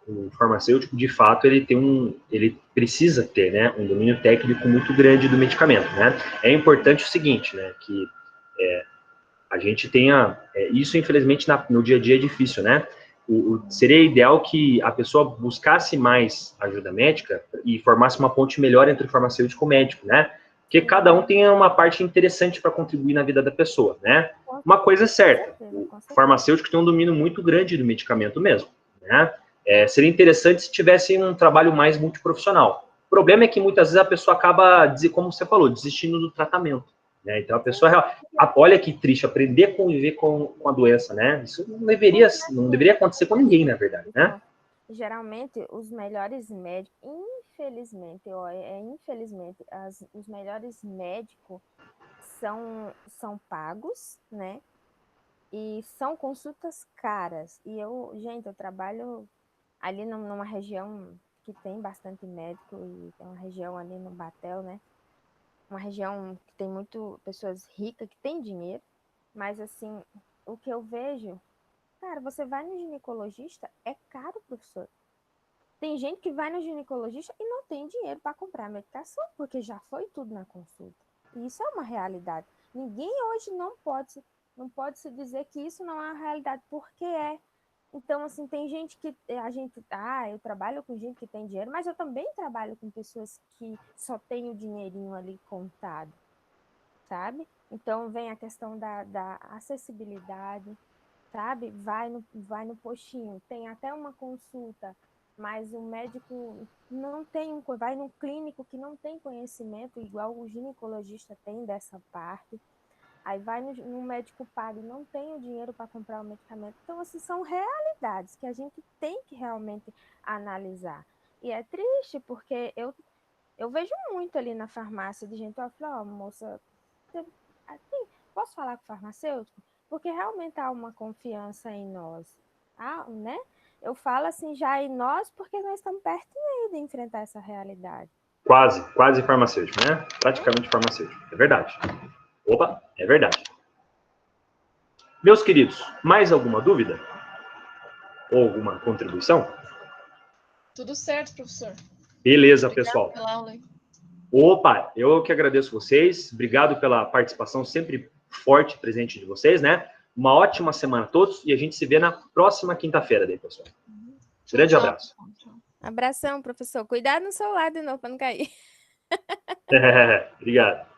o farmacêutico, de fato, ele precisa ter, né, um domínio técnico muito grande do medicamento, né? É importante o seguinte, né, que a gente tenha, isso infelizmente no dia a dia é difícil, né? Seria ideal que a pessoa buscasse mais ajuda médica e formasse uma ponte melhor entre o farmacêutico e o médico, né? Porque cada um tem uma parte interessante para contribuir na vida da pessoa, né? Uma coisa é certa, o farmacêutico tem um domínio muito grande do medicamento mesmo, né? Seria interessante se tivesse um trabalho mais multiprofissional. O problema é que muitas vezes a pessoa acaba, como você falou, desistindo do tratamento, né? Então a pessoa, olha que triste, aprender a conviver com a doença, né? Isso não deveria acontecer com ninguém, na verdade, né? geralmente os melhores médicos, infelizmente, infelizmente, os melhores médicos são pagos, né? E são consultas caras. E eu trabalho ali numa região que tem bastante médico, e é uma região ali no Batel, né? Uma região que tem muito pessoas ricas, que tem dinheiro, mas assim, o que eu vejo, cara, você vai no ginecologista, é caro, professor. Tem gente que vai no ginecologista e não tem dinheiro para comprar medicação, porque já foi tudo na consulta. E isso é uma realidade. Ninguém hoje não pode se dizer que isso não é uma realidade, porque é. Então, assim, tem gente que eu trabalho com gente que tem dinheiro, mas eu também trabalho com pessoas que só têm o dinheirinho ali contado, sabe? Então, vem a questão da acessibilidade, sabe? Vai no postinho, tem até uma consulta, mas o médico não tem, vai num clínico que não tem conhecimento, igual o ginecologista tem dessa parte. Aí vai no médico pago e não tem o dinheiro para comprar o medicamento. Então, assim, são realidades que a gente tem que realmente analisar. E é triste, porque eu vejo muito ali na farmácia de gente, eu falo, moça, posso falar com o farmacêutico? Porque realmente há uma confiança em nós, né? Eu falo assim já em nós, porque nós estamos perto de enfrentar essa realidade. Quase farmacêutico, né? Praticamente farmacêutico. É verdade. Opa, é verdade. Meus queridos, mais alguma dúvida? Ou alguma contribuição? Tudo certo, professor. Beleza, Obrigada pessoal. pela aula, hein? Opa, eu que agradeço vocês. Obrigado pela participação sempre forte e presente de vocês, né? Uma ótima semana a todos e a gente se vê na próxima quinta-feira, daí, pessoal. Grande abraço. Abração, professor. Cuidado no seu lado de novo para não cair. Obrigado.